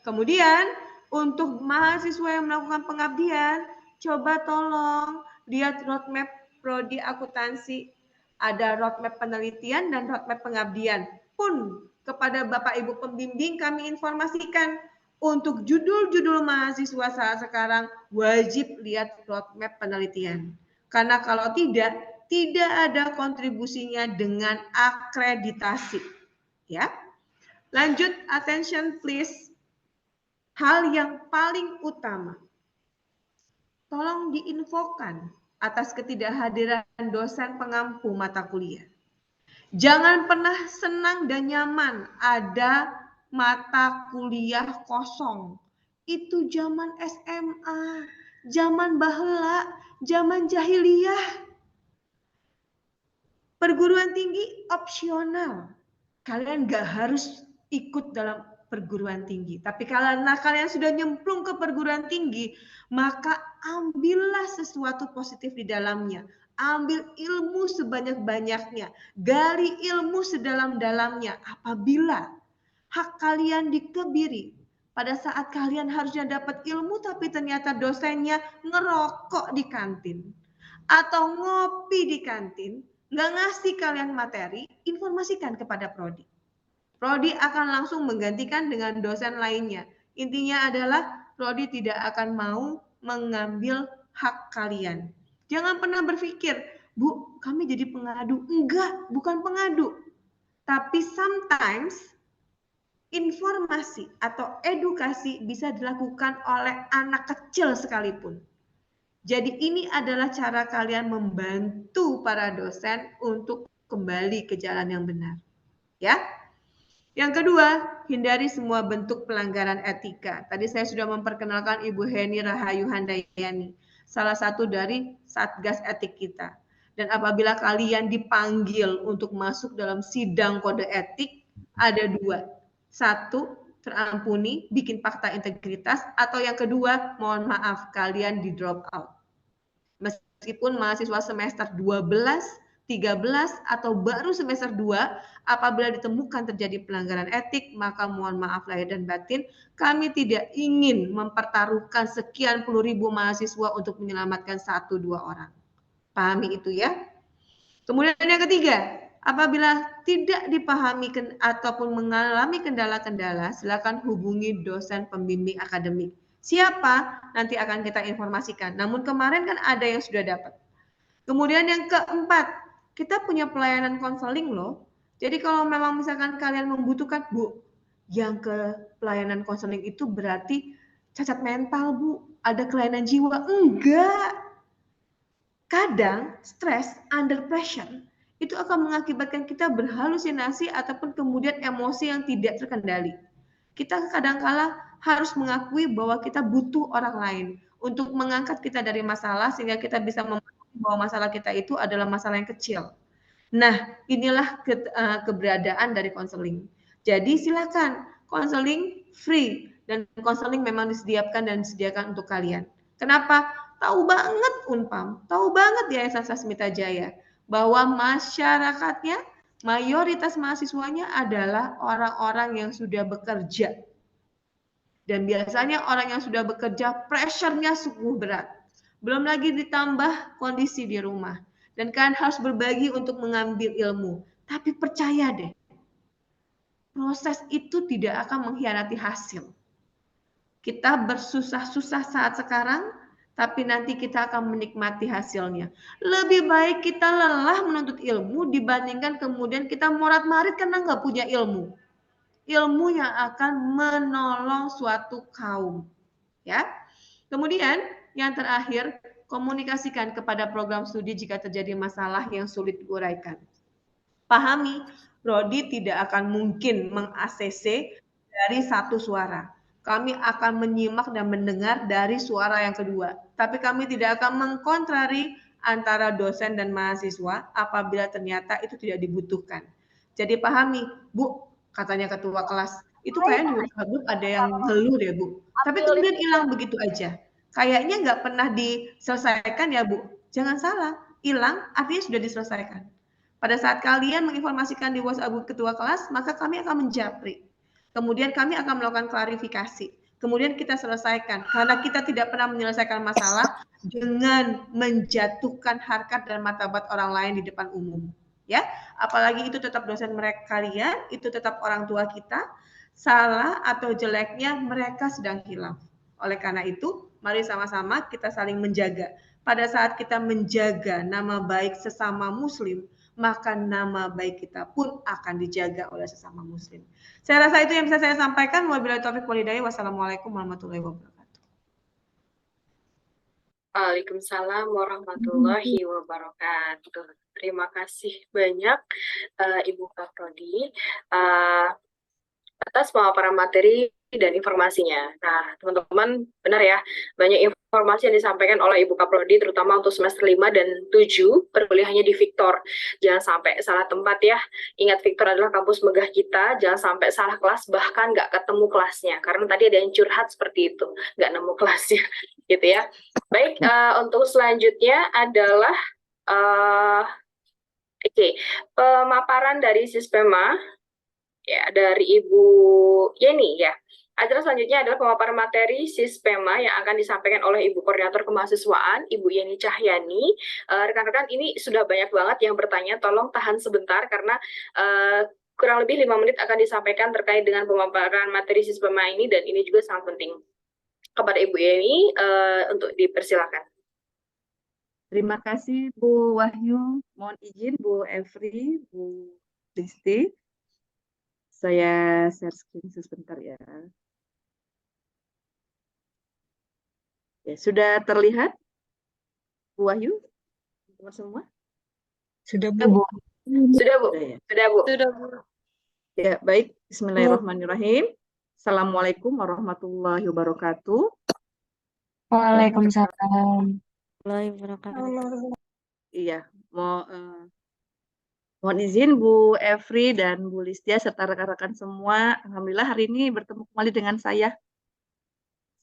Kemudian untuk mahasiswa yang melakukan pengabdian, coba tolong lihat roadmap prodi akuntansi. Ada roadmap penelitian dan roadmap pengabdian. Pun kepada Bapak Ibu pembimbing kami informasikan untuk judul-judul mahasiswa saat sekarang wajib lihat roadmap penelitian. Karena kalau tidak ada kontribusinya dengan akreditasi. Ya. Lanjut, attention please. Hal yang paling utama, tolong diinfokan atas ketidakhadiran dosen pengampu mata kuliah. Jangan pernah senang dan nyaman ada mata kuliah kosong. Itu zaman SMA, zaman baheula, zaman jahiliyah. Perguruan tinggi opsional. Kalian gak harus ikut dalam perguruan tinggi. Tapi karena kalian sudah nyemplung ke perguruan tinggi, maka ambillah sesuatu positif di dalamnya. Ambil ilmu sebanyak-banyaknya. Gali ilmu sedalam-dalamnya. Apabila hak kalian dikebiri, pada saat kalian harusnya dapat ilmu, tapi ternyata dosennya ngerokok di kantin. Atau ngopi di kantin, nggak ngasih kalian materi, informasikan kepada prodi. Prodi akan langsung menggantikan dengan dosen lainnya. Intinya adalah prodi tidak akan mau mengambil hak kalian. Jangan pernah berpikir, Bu, kami jadi pengadu. Enggak, bukan pengadu. Tapi sometimes informasi atau edukasi bisa dilakukan oleh anak kecil sekalipun. Jadi ini adalah cara kalian membantu para dosen untuk kembali ke jalan yang benar. Ya. Yang kedua, hindari semua bentuk pelanggaran etika. Tadi saya sudah memperkenalkan Ibu Heni Rahayu Handayani, salah satu dari Satgas Etik kita. Dan apabila kalian dipanggil untuk masuk dalam sidang kode etik, ada dua. Satu, terampuni, bikin fakta integritas, atau yang kedua, mohon maaf, kalian di drop out. Meskipun mahasiswa semester 12, 13, atau baru semester 2, apabila ditemukan terjadi pelanggaran etik, maka mohon maaf lahir dan batin, kami tidak ingin mempertaruhkan sekian puluh ribu mahasiswa untuk menyelamatkan 1-2 orang. Pahami itu ya? Kemudian yang ketiga, apabila tidak dipahami ataupun mengalami kendala-kendala, silakan hubungi dosen pembimbing akademik. Siapa? Nanti akan kita informasikan. Namun kemarin kan ada yang sudah dapat. Kemudian yang keempat, kita punya pelayanan konseling loh. Jadi kalau memang misalkan kalian membutuhkan, Bu, yang ke pelayanan konseling itu berarti cacat mental, Bu. Ada kelainan jiwa. Enggak. Kadang stres, under pressure, itu akan mengakibatkan kita berhalusinasi ataupun kemudian emosi yang tidak terkendali. Kita kadang-kala harus mengakui bahwa kita butuh orang lain untuk mengangkat kita dari masalah sehingga kita bisa memahami bahwa masalah kita itu adalah masalah yang kecil. Nah, inilah keberadaan dari konseling. Jadi silakan, konseling free dan konseling memang disediakan untuk kalian. Kenapa? Tahu banget Unpam, tahu banget Yayasan Sasmita Jaya bahwa masyarakatnya, mayoritas mahasiswanya adalah orang-orang yang sudah bekerja. Dan biasanya orang yang sudah bekerja, pressure-nya sungguh berat. Belum lagi ditambah kondisi di rumah. Dan kalian harus berbagi untuk mengambil ilmu. Tapi percaya deh, proses itu tidak akan mengkhianati hasil. Kita bersusah-susah saat sekarang, tapi nanti kita akan menikmati hasilnya. Lebih baik kita lelah menuntut ilmu dibandingkan kemudian kita morat-marit karena nggak punya ilmu. Ilmu yang akan menolong suatu kaum. Ya. Kemudian yang terakhir, komunikasikan kepada program studi jika terjadi masalah yang sulit diuraikan. Pahami, prodi tidak akan mungkin meng-ACC dari satu suara. Kami akan menyimak dan mendengar dari suara yang kedua. Tapi kami tidak akan mengkontrari antara dosen dan mahasiswa apabila ternyata itu tidak dibutuhkan. Jadi pahami, Bu, katanya ketua kelas, itu kayaknya di WhatsApp group ada yang ngeluh deh, Bu. Tapi kemudian hilang begitu aja. Kayaknya nggak pernah diselesaikan ya, Bu. Jangan salah, hilang artinya sudah diselesaikan. Pada saat kalian menginformasikan di WhatsApp group ketua kelas, maka kami akan menjapri. Kemudian kami akan melakukan klarifikasi. Kemudian kita selesaikan. Karena kita tidak pernah menyelesaikan masalah dengan menjatuhkan harkat dan martabat orang lain di depan umum. Ya, apalagi itu tetap dosen mereka kalian, itu tetap orang tua kita. Salah atau jeleknya mereka sedang hilaf. Oleh karena itu, mari sama-sama kita saling menjaga. Pada saat kita menjaga nama baik sesama muslim, maka nama baik kita pun akan dijaga oleh sesama muslim. Saya rasa itu yang bisa saya sampaikan. Wabillahi taufiq wal hidayah. Wassalamualaikum warahmatullahi wabarakatuh. Waalaikumsalam warahmatullahi wabarakatuh. Terima kasih banyak Ibu Kaprodi atas pemaparan materi dan informasinya. Nah, teman-teman, benar ya, banyak informasi yang disampaikan oleh Ibu Kaprodi, terutama untuk semester 5 dan 7, perkuliahannya di Victor. Jangan sampai salah tempat ya. Ingat, Victor adalah kampus megah kita, jangan sampai salah kelas, bahkan nggak ketemu kelasnya. Karena tadi ada yang curhat seperti itu, nggak nemu kelasnya, gitu ya. Baik, untuk selanjutnya adalah pemaparan dari Sispema, ya, dari Ibu Yeni ya. Acara selanjutnya adalah pemaparan materi Sispema yang akan disampaikan oleh Ibu Koordinator Kemahasiswaan, Ibu Yeni Cahyani. Rekan-rekan, ini sudah banyak banget yang bertanya, tolong tahan sebentar karena kurang lebih 5 menit akan disampaikan terkait dengan pemaparan materi Sispema ini, dan ini juga sangat penting. Kepada Ibu Yeni untuk dipersilakan. Terima kasih Bu Wahyu. Mohon izin Bu Evri, Bu Listi. Saya share screen sebentar ya. Ya, sudah terlihat Bu Wahyu, teman semua? Sudah, Ya, Bu. Bu. Sudah, Bu. Sudah ya. Sudah, Bu. Sudah, Bu. Ya, baik. Bismillahirrahmanirrahim. Assalamualaikum warahmatullahi wabarakatuh. Waalaikumsalam. Iya, mohon izin Bu Evri dan Bu Listia serta rekan-rekan semua. Alhamdulillah hari ini bertemu kembali dengan saya.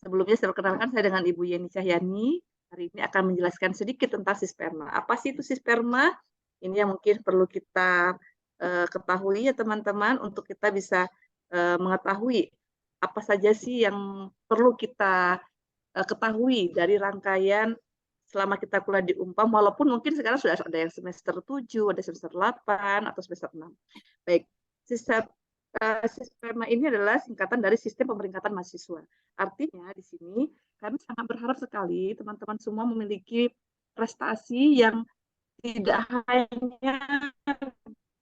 Sebelumnya saya perkenalkan, saya dengan Ibu Yeni Cahyani. Hari ini akan menjelaskan sedikit tentang sisperma. Apa sih itu sisperma? Ini yang mungkin perlu kita ketahui ya teman-teman, untuk kita bisa mengetahui apa saja sih yang perlu kita ketahui dari rangkaian selama kita kuliah di Umpam, walaupun mungkin sekarang sudah ada yang semester 7, ada semester 8, atau semester 6. Baik, sisperma ini adalah singkatan dari Sistem Pemeringkatan Mahasiswa. Artinya di sini kami sangat berharap sekali teman-teman semua memiliki prestasi yang tidak hanya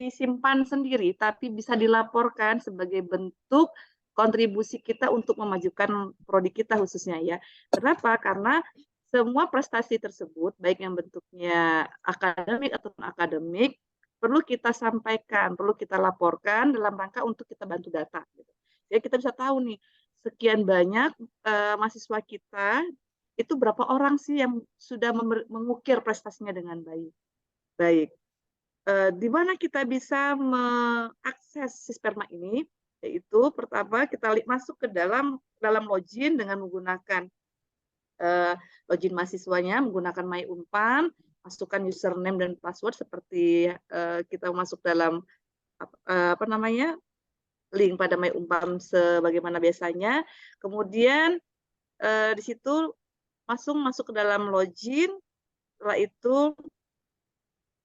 disimpan sendiri, tapi bisa dilaporkan sebagai bentuk kontribusi kita untuk memajukan prodi kita khususnya ya. Kenapa? Karena semua prestasi tersebut, baik yang bentuknya akademik atau non-akademik, perlu kita sampaikan, perlu kita laporkan dalam rangka untuk kita bantu data. Gitu. Jadi kita bisa tahu nih, sekian banyak mahasiswa kita, itu berapa orang sih yang sudah mengukir prestasinya dengan baik. Baik. Di mana kita bisa mengakses sisperma ini, yaitu pertama kita masuk ke dalam login dengan menggunakan login mahasiswanya, menggunakan My Unpam, masukkan username dan password seperti kita masuk dalam apa namanya link pada My Unpam sebagaimana biasanya. Kemudian di situ masuk ke dalam login, setelah itu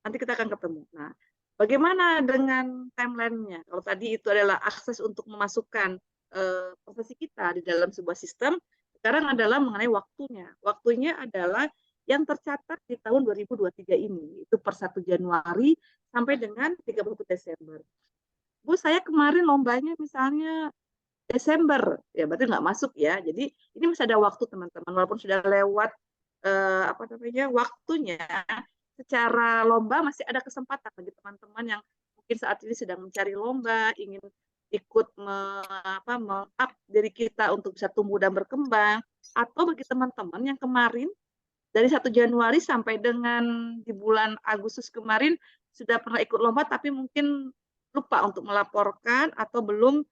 nanti kita akan ketemu. Nah, bagaimana dengan timeline-nya? Kalau tadi itu adalah akses untuk memasukkan prestasi kita di dalam sebuah sistem, sekarang adalah mengenai waktunya. Waktunya adalah yang tercatat di tahun 2023 ini, itu per 1 Januari sampai dengan 31 Desember. Bu, saya kemarin lombanya misalnya Desember, ya berarti nggak masuk ya. Jadi ini masih ada waktu teman-teman, walaupun sudah lewat apa namanya waktunya, secara lomba masih ada kesempatan bagi teman-teman yang mungkin saat ini sedang mencari lomba, ingin ikut meng-up diri kita untuk bisa tumbuh dan berkembang, atau bagi teman-teman yang kemarin dari 1 Januari sampai dengan di bulan Agustus kemarin sudah pernah ikut lomba tapi mungkin lupa untuk melaporkan atau belum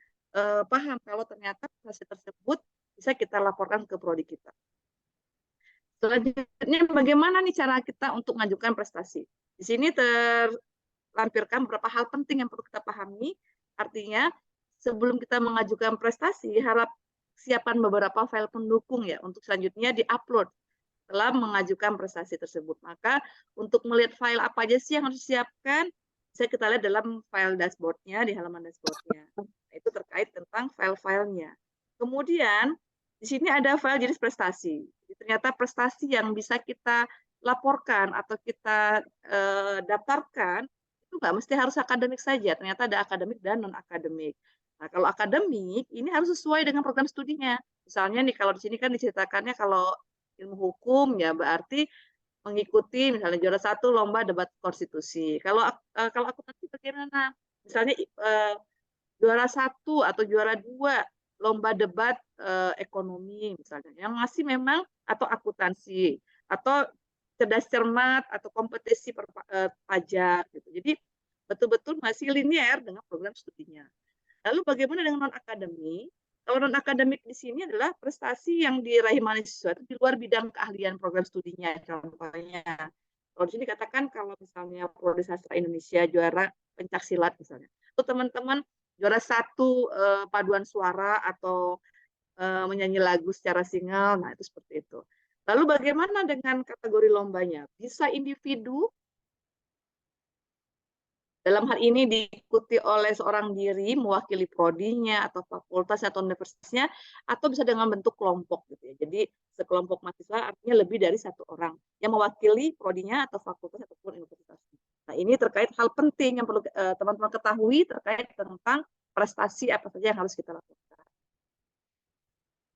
paham kalau ternyata prestasi tersebut bisa kita laporkan ke prodi kita. Selanjutnya, bagaimana nih cara kita untuk mengajukan prestasi? Di sini terlampirkan beberapa hal penting yang perlu kita pahami. Artinya, sebelum kita mengajukan prestasi, harap siapkan beberapa file pendukung ya untuk selanjutnya diupload setelah mengajukan prestasi tersebut. Maka untuk melihat file apa aja sih yang harus disiapkan, bisa kita lihat dalam file dashboard-nya, di halaman dashboard-nya. Itu terkait tentang file-filenya. Kemudian, di sini ada file jenis prestasi. Jadi, ternyata prestasi yang bisa kita laporkan atau kita daftarkan, itu nggak mesti harus akademik saja. Ternyata ada akademik dan non-akademik. Nah, kalau akademik, ini harus sesuai dengan program studinya. Misalnya nih, kalau di sini kan diceritakannya kalau ilmu hukum, ya berarti mengikuti misalnya juara 1 lomba debat konstitusi. Kalau akuntansi bagaimana? Misalnya juara 1 atau juara 2 lomba debat ekonomi misalnya, yang masih memang atau akuntansi atau cerdas cermat atau kompetisi pajak gitu. Jadi betul-betul masih linear dengan program studinya. Lalu bagaimana dengan non akademik? Kalau non akademik di sini adalah prestasi yang diraih mahasiswa itu di luar bidang keahlian program studinya. Contohnya, kalau di sini katakan kalau misalnya Prodi Sastra Indonesia juara pencaksilat misalnya, itu teman-teman juara 1 paduan suara atau menyanyi lagu secara single, nah itu seperti itu. Lalu bagaimana dengan kategori lombanya? Bisa individu, dalam hal ini diikuti oleh seorang diri mewakili prodinya atau fakultas atau universitasnya, atau bisa dengan bentuk kelompok gitu ya. Jadi sekelompok mahasiswa artinya lebih dari 1 orang yang mewakili prodinya atau fakultas ataupun universitasnya. Nah, ini terkait hal penting yang perlu teman-teman ketahui terkait tentang prestasi apa saja yang harus kita lakukan.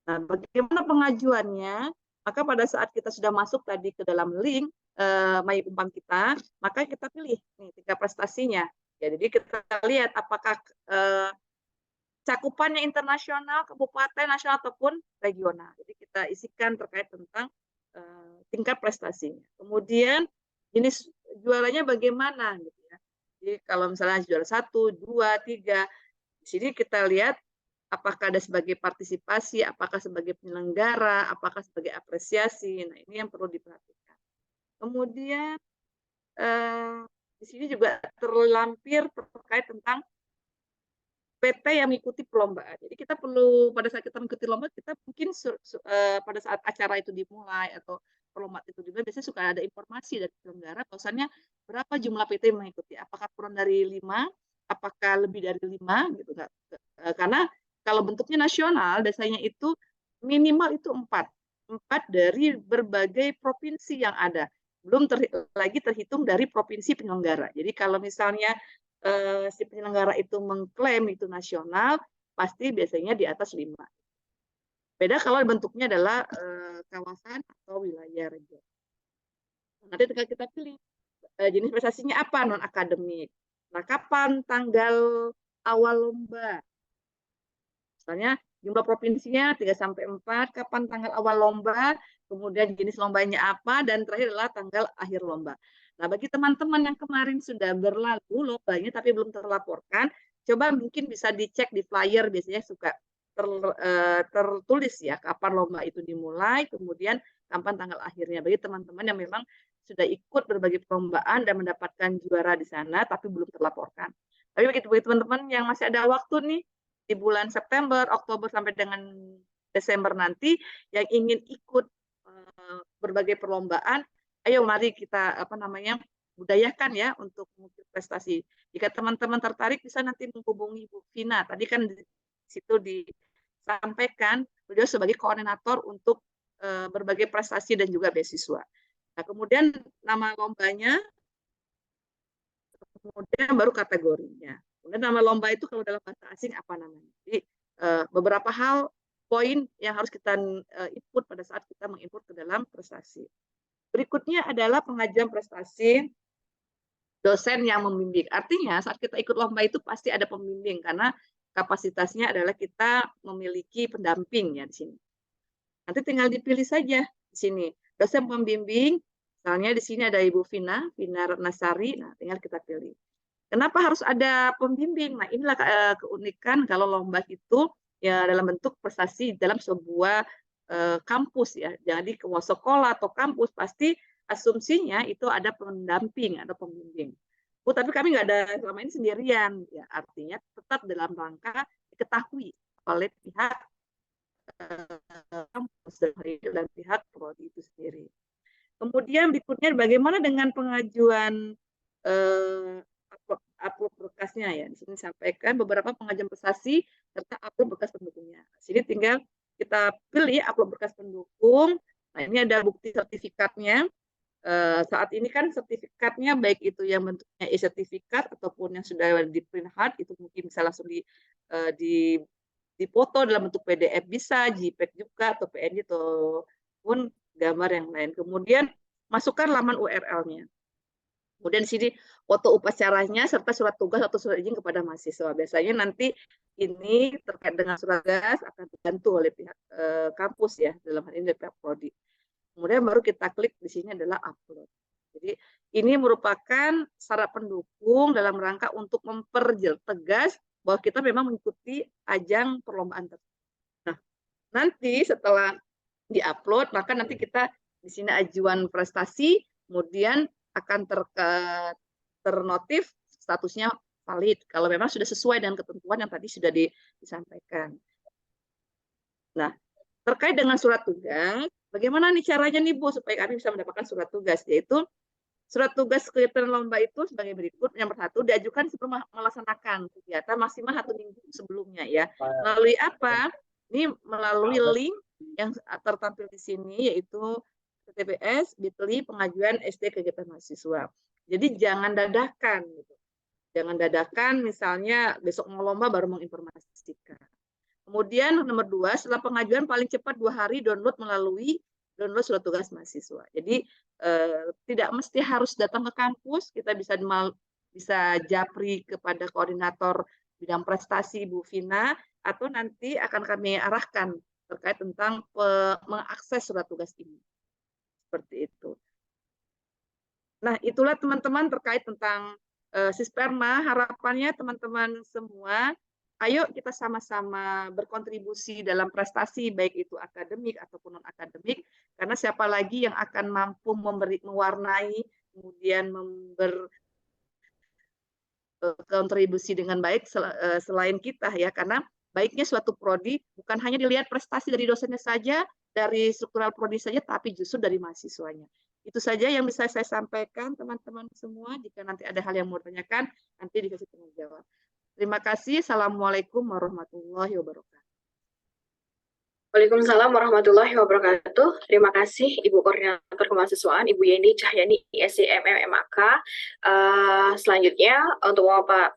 Nah, bagaimana pengajuannya? Maka pada saat kita sudah masuk tadi ke dalam link MyUmpam kita, maka kita pilih nih tingkat prestasinya. Ya, jadi kita lihat apakah cakupannya internasional, kabupaten, nasional ataupun regional. Jadi kita isikan terkait tentang tingkat prestasinya. Kemudian jenis juaranya bagaimana gitu ya. Jadi kalau misalnya juara 1, 2, 3, di sini kita lihat apakah ada sebagai partisipasi, apakah sebagai penyelenggara, apakah sebagai apresiasi. Nah, ini yang perlu diperhatikan. Kemudian di sini juga terlampir terkait tentang PT yang mengikuti perlombaan. Jadi kita perlu pada saat kita mengikuti lomba, kita mungkin pada saat acara itu dimulai atau perlombaan itu dimulai, biasanya suka ada informasi dari penyelenggara, bahwasannya berapa jumlah PT yang mengikuti. Apakah kurang dari 5, apakah lebih dari 5, gitu nggak? Karena kalau bentuknya nasional, biasanya itu minimal itu 4 dari berbagai provinsi yang ada. Belum lagi terhitung dari provinsi penyelenggara. Jadi kalau misalnya si penyelenggara itu mengklaim itu nasional, pasti biasanya di atas 5. Beda kalau bentuknya adalah kawasan atau wilayah region. Nanti tinggal kita pilih jenis prestasinya apa, non akademik. Nah, kapan tanggal awal lomba? Misalnya jumlah provinsinya 3-4, kapan tanggal awal lomba, kemudian jenis lombanya apa, dan terakhir adalah tanggal akhir lomba. Nah, bagi teman-teman yang kemarin sudah berlalu lombanya tapi belum terlaporkan, coba mungkin bisa dicek di flyer, biasanya suka tertulis ya kapan lomba itu dimulai, kemudian kapan tanggal akhirnya. Bagi teman-teman yang memang sudah ikut berbagai perlombaan dan mendapatkan juara di sana tapi belum terlaporkan. Tapi bagi teman-teman yang masih ada waktu nih, di bulan September, Oktober sampai dengan Desember nanti, yang ingin ikut berbagai perlombaan, ayo mari kita budayakan ya untuk mengukir prestasi. Jika teman-teman tertarik bisa nanti menghubungi Bu Vina. Tadi kan di situ disampaikan beliau sebagai koordinator untuk berbagai prestasi dan juga beasiswa. Nah, kemudian nama lombanya, kemudian baru kategorinya. Kemudian nama lomba itu kalau dalam bahasa asing apa namanya. Jadi beberapa hal poin yang harus kita input pada saat kita menginput ke dalam prestasi. Berikutnya adalah pengajuan prestasi dosen yang membimbing. Artinya saat kita ikut lomba itu pasti ada pembimbing karena kapasitasnya adalah kita memiliki pendamping ya di sini. Nanti tinggal dipilih saja di sini dosen pembimbing. Misalnya di sini ada Ibu Vina Ratnasari. Nah, tinggal kita pilih. Kenapa harus ada pembimbing? Nah, inilah keunikan kalau lomba itu ya dalam bentuk prestasi dalam sebuah kampus ya. Jadi ke sekolah atau kampus pasti asumsinya itu ada pendamping atau pembimbing. Bu, tapi kami nggak ada selama ini sendirian. Ya, artinya tetap dalam rangka diketahui oleh pihak kampus dan pihak prodi itu sendiri. Kemudian berikutnya bagaimana dengan pengajuan upload berkasnya ya. Di sini sampaikan beberapa pengajuan prestasi serta upload berkas pendukungnya. Di sini tinggal kita pilih upload berkas pendukung. Nah, ini ada bukti sertifikatnya. Saat ini kan sertifikatnya baik itu yang bentuknya e-sertifikat ataupun yang sudah di print hard itu mungkin bisa langsung dipoto dalam bentuk PDF bisa, JPEG juga atau PNG ataupun gambar yang lain. Kemudian masukkan laman URL-nya. Kemudian di sini foto upacaranya serta surat tugas atau surat izin kepada mahasiswa. Biasanya nanti ini terkait dengan surat tugas akan dibantu oleh pihak kampus ya, dalam hal ini pihak prodi. Kemudian baru kita klik di sini adalah upload. Jadi ini merupakan syarat pendukung dalam rangka untuk memperjelas bahwa kita memang mengikuti ajang perlombaan tersebut. Nah, nanti setelah diupload, maka nanti kita di sini ajuan prestasi, kemudian akan ternotif statusnya valid kalau memang sudah sesuai dengan ketentuan yang tadi sudah disampaikan. Nah, terkait dengan surat tugas, bagaimana nih caranya nih Bu supaya kami bisa mendapatkan surat tugas? Yaitu surat tugas kegiatan lomba itu sebagai berikut. Yang pertama, diajukan sebelum melaksanakan kegiatan maksimal 1 minggu sebelumnya ya. Melalui apa? Ini melalui link yang tertampil di sini yaitu https://bit.ly pengajuan SD kegiatan mahasiswa. Jadi jangan dadakan gitu. Jangan dadakan, misalnya besok mau lomba baru menginformasikan. Kemudian nomor 2, setelah pengajuan paling cepat 2 hari download surat tugas mahasiswa. Jadi tidak mesti harus datang ke kampus, kita bisa japri kepada koordinator bidang prestasi Bu Vina, atau nanti akan kami arahkan terkait tentang mengakses surat tugas ini. Seperti itu. Nah, itulah teman-teman terkait tentang Sisperma. Harapannya teman-teman semua, ayo kita sama-sama berkontribusi dalam prestasi, baik itu akademik ataupun non-akademik, karena siapa lagi yang akan mampu mewarnai, kemudian kontribusi dengan baik selain kita ya, karena baiknya suatu prodi bukan hanya dilihat prestasi dari dosennya saja, dari struktural prodi saja, tapi justru dari mahasiswanya. Itu saja yang bisa saya sampaikan teman-teman semua. Jika nanti ada hal yang mau ditanyakan, nanti dikasih tanggung jawab. Terima kasih. Assalamualaikum warahmatullahi wabarakatuh. Waalaikumsalam warahmatullahi wabarakatuh. Terima kasih Ibu Koordinator Kemahasiswaan, Ibu Yeni Cahyani, SCMM MAK. Selanjutnya untuk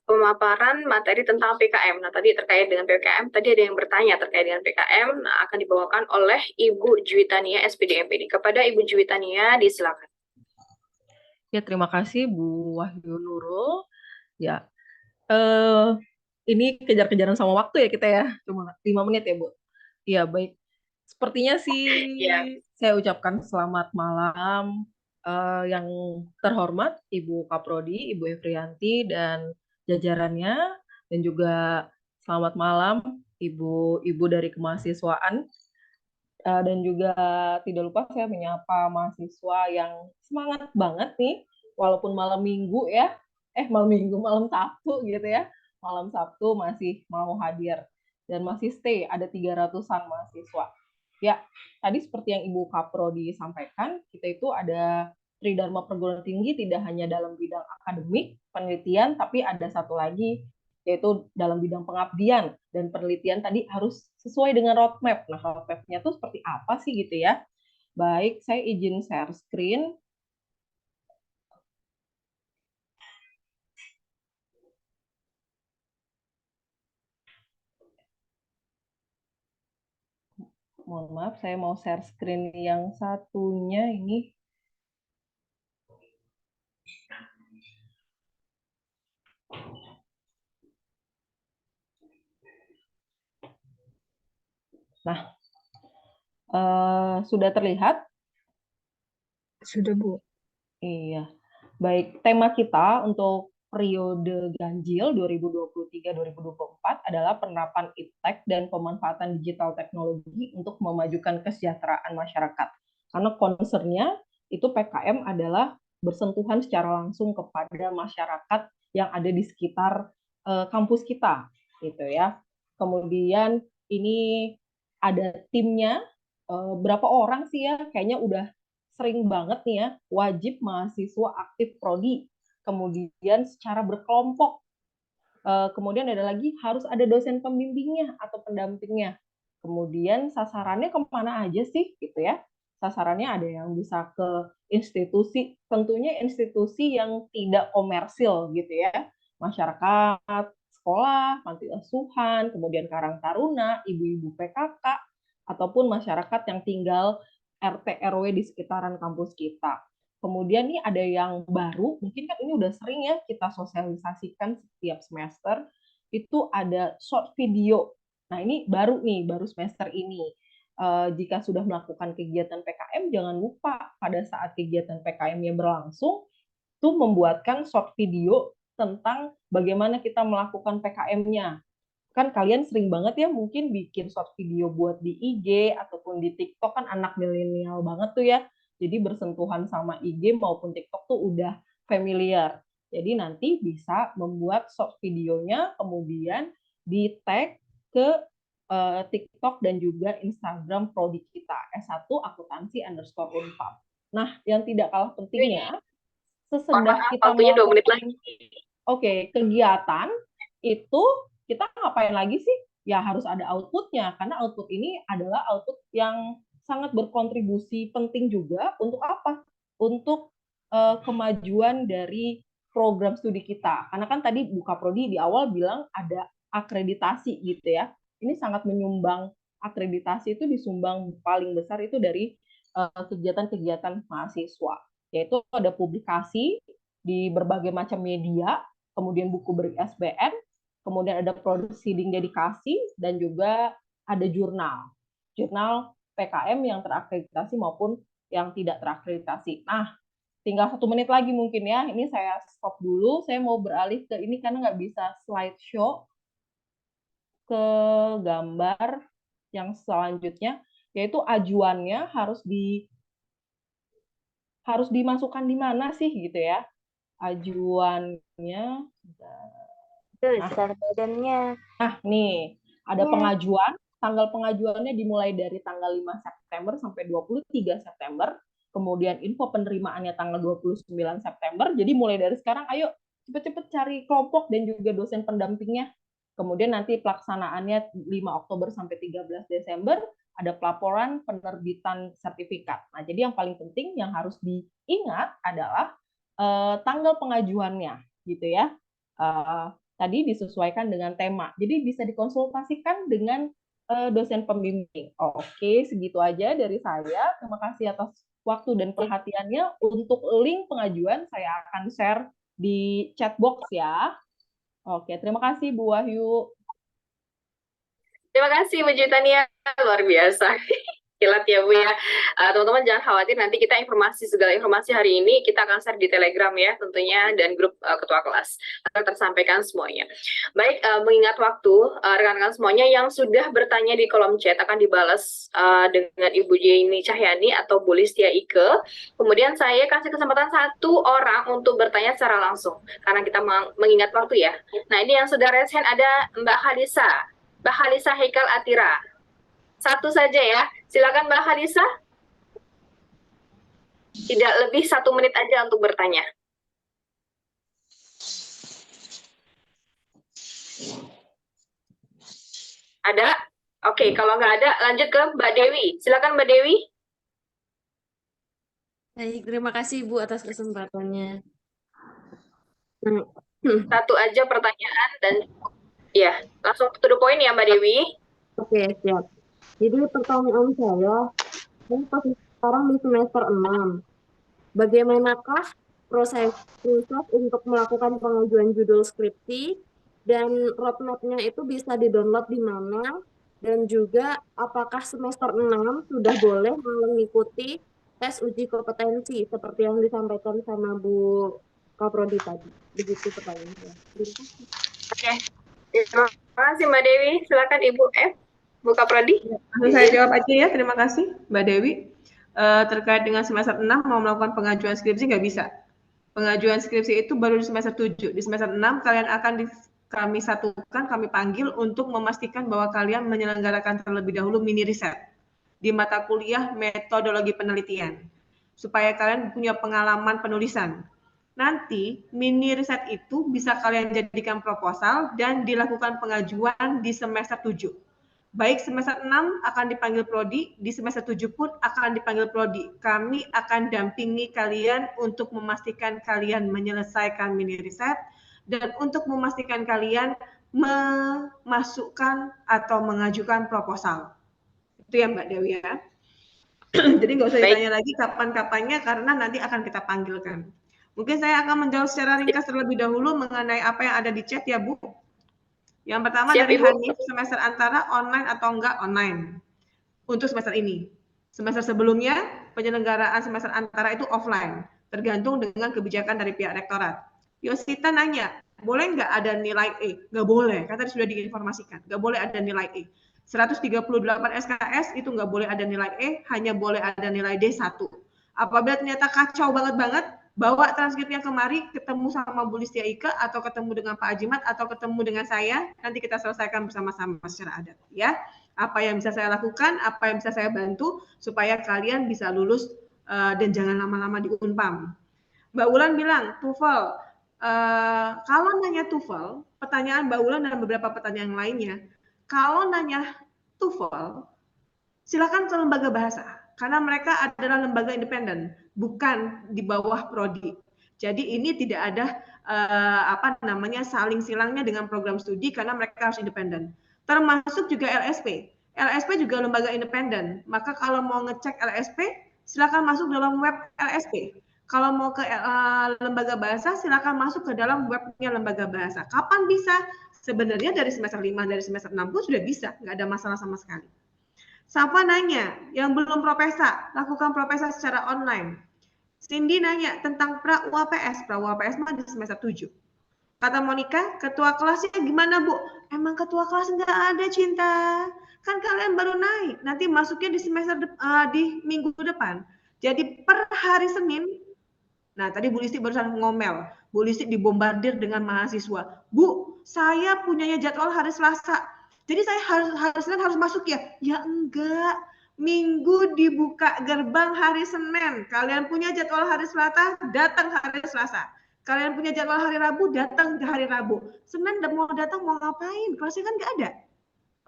pemaparan materi tentang PKM. Nah, tadi terkait dengan PKM, tadi ada yang bertanya terkait dengan PKM, akan dibawakan oleh Ibu Juwitania, SPD MPD. Kepada Ibu Juwitania, disilakan. Ya, terima kasih Bu Wahyu Nurul. Ya, ini kejar-kejaran sama waktu ya kita ya, cuma 5 menit ya Bu. Ya, baik. Sepertinya sih saya ucapkan selamat malam yang terhormat Ibu Kaprodi, Ibu Efrianti, dan jajarannya, dan juga selamat malam Ibu-Ibu dari kemahasiswaan. Dan juga tidak lupa saya menyapa mahasiswa yang semangat banget nih, walaupun malam minggu ya, malam Sabtu gitu ya, malam Sabtu masih mau hadir dan masih stay, ada 300-an mahasiswa. Ya, tadi seperti yang Ibu Kaprodi sampaikan, kita itu ada Tridharma Perguruan Tinggi tidak hanya dalam bidang akademik, penelitian, tapi ada satu lagi, yaitu dalam bidang pengabdian dan penelitian tadi harus sesuai dengan roadmap. Nah, roadmap-nya itu seperti apa sih gitu ya? Baik, saya izin share screen. Mohon maaf, saya mau share screen yang satunya ini. Nah, sudah terlihat? Sudah, Bu. Iya. Baik, tema kita untuk periode ganjil 2023-2024 adalah penerapan iptek dan pemanfaatan digital teknologi untuk memajukan kesejahteraan masyarakat. Karena concern-nya itu PKM adalah bersentuhan secara langsung kepada masyarakat yang ada di sekitar kampus kita, gitu ya. Kemudian ini ada timnya, berapa orang sih ya? Kayaknya udah sering banget nih ya, wajib mahasiswa aktif prodi, kemudian secara berkelompok, kemudian ada lagi harus ada dosen pembimbingnya atau pendampingnya, kemudian sasarannya kemana aja sih gitu ya, sasarannya ada yang bisa ke institusi, tentunya institusi yang tidak komersil gitu ya, masyarakat, sekolah, panti asuhan, kemudian Karang Taruna, ibu-ibu PKK, ataupun masyarakat yang tinggal RT RW di sekitaran kampus kita. Kemudian nih ada yang baru, mungkin kan ini udah sering ya kita sosialisasikan setiap semester, itu ada short video. Nah ini baru nih, baru semester ini. Jika sudah melakukan kegiatan PKM, jangan lupa pada saat kegiatan PKM-nya berlangsung, tuh membuatkan short video tentang bagaimana kita melakukan PKM-nya. Kan kalian sering banget ya mungkin bikin short video buat di IG ataupun di TikTok, kan anak milenial banget tuh ya. Jadi bersentuhan sama IG maupun TikTok tuh udah familiar. Jadi nanti bisa membuat short videonya kemudian di tag ke TikTok dan juga Instagram prodi kita, S1 Akuntansi _Unpad. Nah, yang tidak kalah pentingnya, sesudah kita waktunya 2 menit melakukan lagi. kegiatan itu, kita ngapain lagi sih? Ya harus ada outputnya, karena output ini adalah output yang sangat berkontribusi penting juga untuk apa? Untuk kemajuan dari program studi kita. Karena kan tadi Bukaprodi di awal bilang ada akreditasi gitu ya. Ini sangat menyumbang, akreditasi itu disumbang paling besar itu dari kegiatan-kegiatan mahasiswa. Yaitu ada publikasi di berbagai macam media, kemudian buku ber-ISBN, kemudian ada proceeding dedikasi, dan juga ada jurnal. Jurnal PKM yang terakreditasi maupun yang tidak terakreditasi. Nah, tinggal 1 menit lagi mungkin ya. Ini saya stop dulu. Saya mau beralih ke ini karena nggak bisa slideshow, ke gambar yang selanjutnya, yaitu ajuannya harus dimasukkan di mana sih gitu ya. Ajuannya. Nah, nih ada pengajuan. Tanggal pengajuannya dimulai dari tanggal 5 September sampai 23 September. Kemudian info penerimaannya tanggal 29 September. Jadi mulai dari sekarang, ayo cepet-cepet cari kelompok dan juga dosen pendampingnya. Kemudian nanti pelaksanaannya 5 Oktober sampai 13 Desember, ada pelaporan penerbitan sertifikat. Nah, jadi yang paling penting yang harus diingat adalah tanggal pengajuannya, gitu ya. Tadi disesuaikan dengan tema. Jadi bisa dikonsultasikan dengan dosen pembimbing. Oke, segitu aja dari saya. Terima kasih atas waktu dan perhatiannya. Untuk link pengajuan saya akan share di chat box ya. Oke, terima kasih Bu Wahyu. Terima kasih Bu Tania, luar biasa. Kilat ya Bu ya. Teman-teman jangan khawatir, nanti kita segala informasi hari ini kita akan share di Telegram ya tentunya, dan grup ketua kelas akan tersampaikan semuanya. Baik, mengingat waktu, rekan-rekan semuanya yang sudah bertanya di kolom chat akan dibalas dengan Ibu Jenny Cahyani atau Bu Listia Ike. Kemudian saya kasih kesempatan 1 orang untuk bertanya secara langsung karena kita mengingat waktu ya. Nah, ini yang sudah raise hand ada Mbak Halisa Haikal Atira. 1 saja ya. Silakan Mbak Halisa. Tidak lebih 1 menit aja untuk bertanya. Ada? Oke, kalau nggak ada, lanjut ke Mbak Dewi. Silakan Mbak Dewi. Baik, terima kasih Bu atas kesempatannya. 1 aja pertanyaan dan ya, langsung to the point ya Mbak Dewi. Oke, siap. Jadi pertanyaan saya posisi sekarang di semester 6. Bagaimanakah proses untuk melakukan pengajuan judul skripsi, dan roadmap-nya itu bisa di-download di mana, dan juga apakah semester 6 sudah boleh mengikuti tes uji kompetensi seperti yang disampaikan sama Bu Kaprodi tadi. Begitu pertanyaan saya. Oke, terima kasih Mbak Dewi. Silakan Ibu F. Bu Kaprodi. Saya jawab aja ya, terima kasih Mbak Dewi. Terkait dengan semester 6 mau melakukan pengajuan skripsi nggak bisa. Pengajuan skripsi itu baru di semester 7. Di semester 6 kalian akan kami satukan, kami panggil untuk memastikan bahwa kalian menyelenggarakan terlebih dahulu mini riset di mata kuliah metodologi penelitian, supaya kalian punya pengalaman penulisan. Nanti mini riset itu bisa kalian jadikan proposal dan dilakukan pengajuan di semester 7. Baik semester 6 akan dipanggil prodi, di semester 7 pun akan dipanggil prodi. Kami akan dampingi kalian untuk memastikan kalian menyelesaikan mini riset dan untuk memastikan kalian memasukkan atau mengajukan proposal. Itu ya Mbak Dewi ya. Jadi nggak usah ditanya lagi kapan-kapannya karena nanti akan kita panggilkan. Mungkin saya akan menjawab secara ringkas terlebih dahulu mengenai apa yang ada di chat ya Bu. Yang pertama dari Hanif, semester antara online atau enggak online untuk semester ini. Semester sebelumnya penyelenggaraan semester antara itu offline, tergantung dengan kebijakan dari pihak rektorat. Yosita nanya, boleh nggak ada nilai E? Nggak boleh, kan tadi sudah diinformasikan. Nggak boleh ada nilai E. 138 SKS itu nggak boleh ada nilai E, hanya boleh ada nilai D1. Apabila ternyata kacau banget, bawa transkripnya kemari, ketemu sama Bu Listia Ike, atau ketemu dengan Pak Ajimat, atau ketemu dengan saya, nanti kita selesaikan bersama-sama secara adat. Ya, apa yang bisa saya lakukan, apa yang bisa saya bantu, supaya kalian bisa lulus dan jangan lama-lama di Unpam. Mbak Ulan bilang, TOEFL. Kalau nanya TOEFL, pertanyaan Mbak Ulan dan beberapa pertanyaan lainnya, kalau nanya TOEFL, silakan ke lembaga bahasa. Karena mereka adalah lembaga independen, bukan di bawah prodi. Jadi ini tidak ada saling silangnya dengan program studi karena mereka harus independen. Termasuk juga LSP. LSP juga lembaga independen. Maka kalau mau ngecek LSP, silakan masuk dalam web LSP. Kalau mau ke lembaga bahasa, silakan masuk ke dalam webnya lembaga bahasa. Kapan bisa? Sebenarnya dari semester 5, dari semester 6 pun sudah bisa, nggak ada masalah sama sekali. Safa nanya, yang belum propesa, lakukan propesa secara online. Cindy nanya tentang pra-UAPS. Pra-UAPS mah di semester 7. Kata Monica, ketua kelasnya gimana, Bu? Emang ketua kelas nggak ada, Cinta. Kan kalian baru naik. Nanti masuknya di semester di minggu depan. Jadi per hari Senin, nah tadi Bu Listi barusan ngomel. Bu Listi dibombardir dengan mahasiswa. Bu, saya punyanya jadwal hari Selasa. Jadi saya hari Senin harus masuk ya? Ya enggak. Minggu dibuka gerbang hari Senin. Kalian punya jadwal hari Selasa, datang hari Selasa. Kalian punya jadwal hari Rabu, datang di hari Rabu. Senin mau datang mau ngapain? Kelasnya kan nggak ada.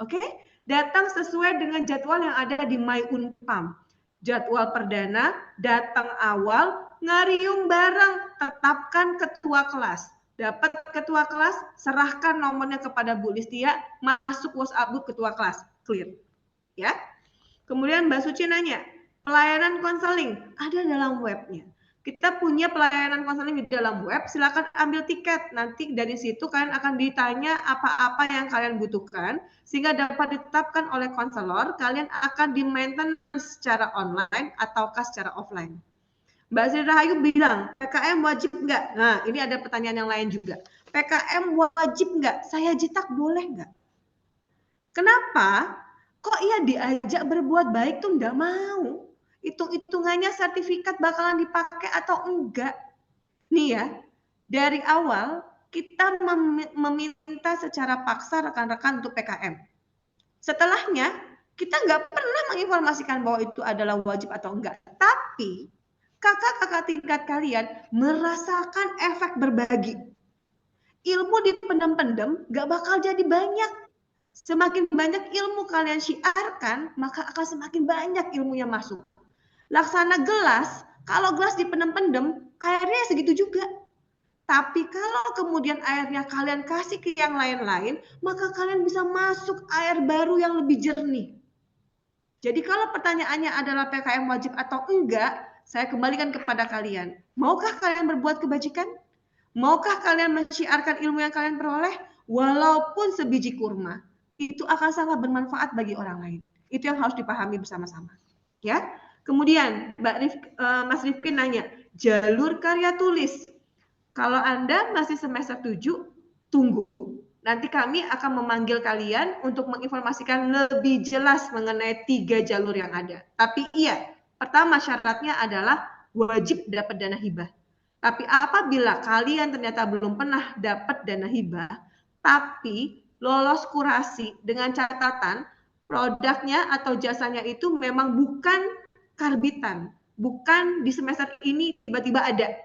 Oke? Datang sesuai dengan jadwal yang ada di My Unpam. Jadwal perdana, datang awal, ngariung bareng, tetapkan ketua kelas. Dapat ketua kelas, serahkan nomornya kepada Bu Listia, masuk WhatsApp group ketua kelas. Clear. Ya. Kemudian Mbak Suci nanya, pelayanan konseling ada dalam webnya. Kita punya pelayanan konseling di dalam web, silakan ambil tiket. Nanti dari situ kalian akan ditanya apa-apa yang kalian butuhkan, sehingga dapat ditetapkan oleh konselor, kalian akan di maintenance secara online ataukah secara offline. Mbak Sri Rahayu bilang, PKM wajib enggak? Nah, ini ada pertanyaan yang lain juga. PKM wajib enggak? Saya jitak boleh enggak? Kenapa? Kok ia diajak berbuat baik tuh enggak mau? Hitung-hitungannya sertifikat bakalan dipakai atau enggak. Nih ya, dari awal kita meminta secara paksa rekan-rekan untuk PKM. Setelahnya, kita nggak pernah menginformasikan bahwa itu adalah wajib atau enggak. Tapi, kakak-kakak tingkat kalian merasakan efek berbagi. Ilmu dipendam-pendam nggak bakal jadi banyak. Semakin banyak ilmu kalian syiarkan, maka akan semakin banyak ilmu yang masuk. Laksana gelas, kalau gelas dipendem-pendem, airnya segitu juga. Tapi kalau kemudian airnya kalian kasih ke yang lain-lain, maka kalian bisa masuk air baru yang lebih jernih. Jadi kalau pertanyaannya adalah PKM wajib atau enggak, saya kembalikan kepada kalian. Maukah kalian berbuat kebajikan? Maukah kalian menciarkan ilmu yang kalian peroleh? Walaupun sebiji kurma, itu akan sangat bermanfaat bagi orang lain. Itu yang harus dipahami bersama-sama. Ya. Kemudian Mas Rifkin nanya, jalur karya tulis. Kalau Anda masih semester 7, tunggu. Nanti kami akan memanggil kalian untuk menginformasikan lebih jelas mengenai 3 jalur yang ada. Tapi iya, pertama syaratnya adalah wajib dapat dana hibah. Tapi apabila kalian ternyata belum pernah dapat dana hibah, tapi lolos kurasi dengan catatan produknya atau jasanya itu memang bukan karbitan, bukan di semester ini tiba-tiba ada.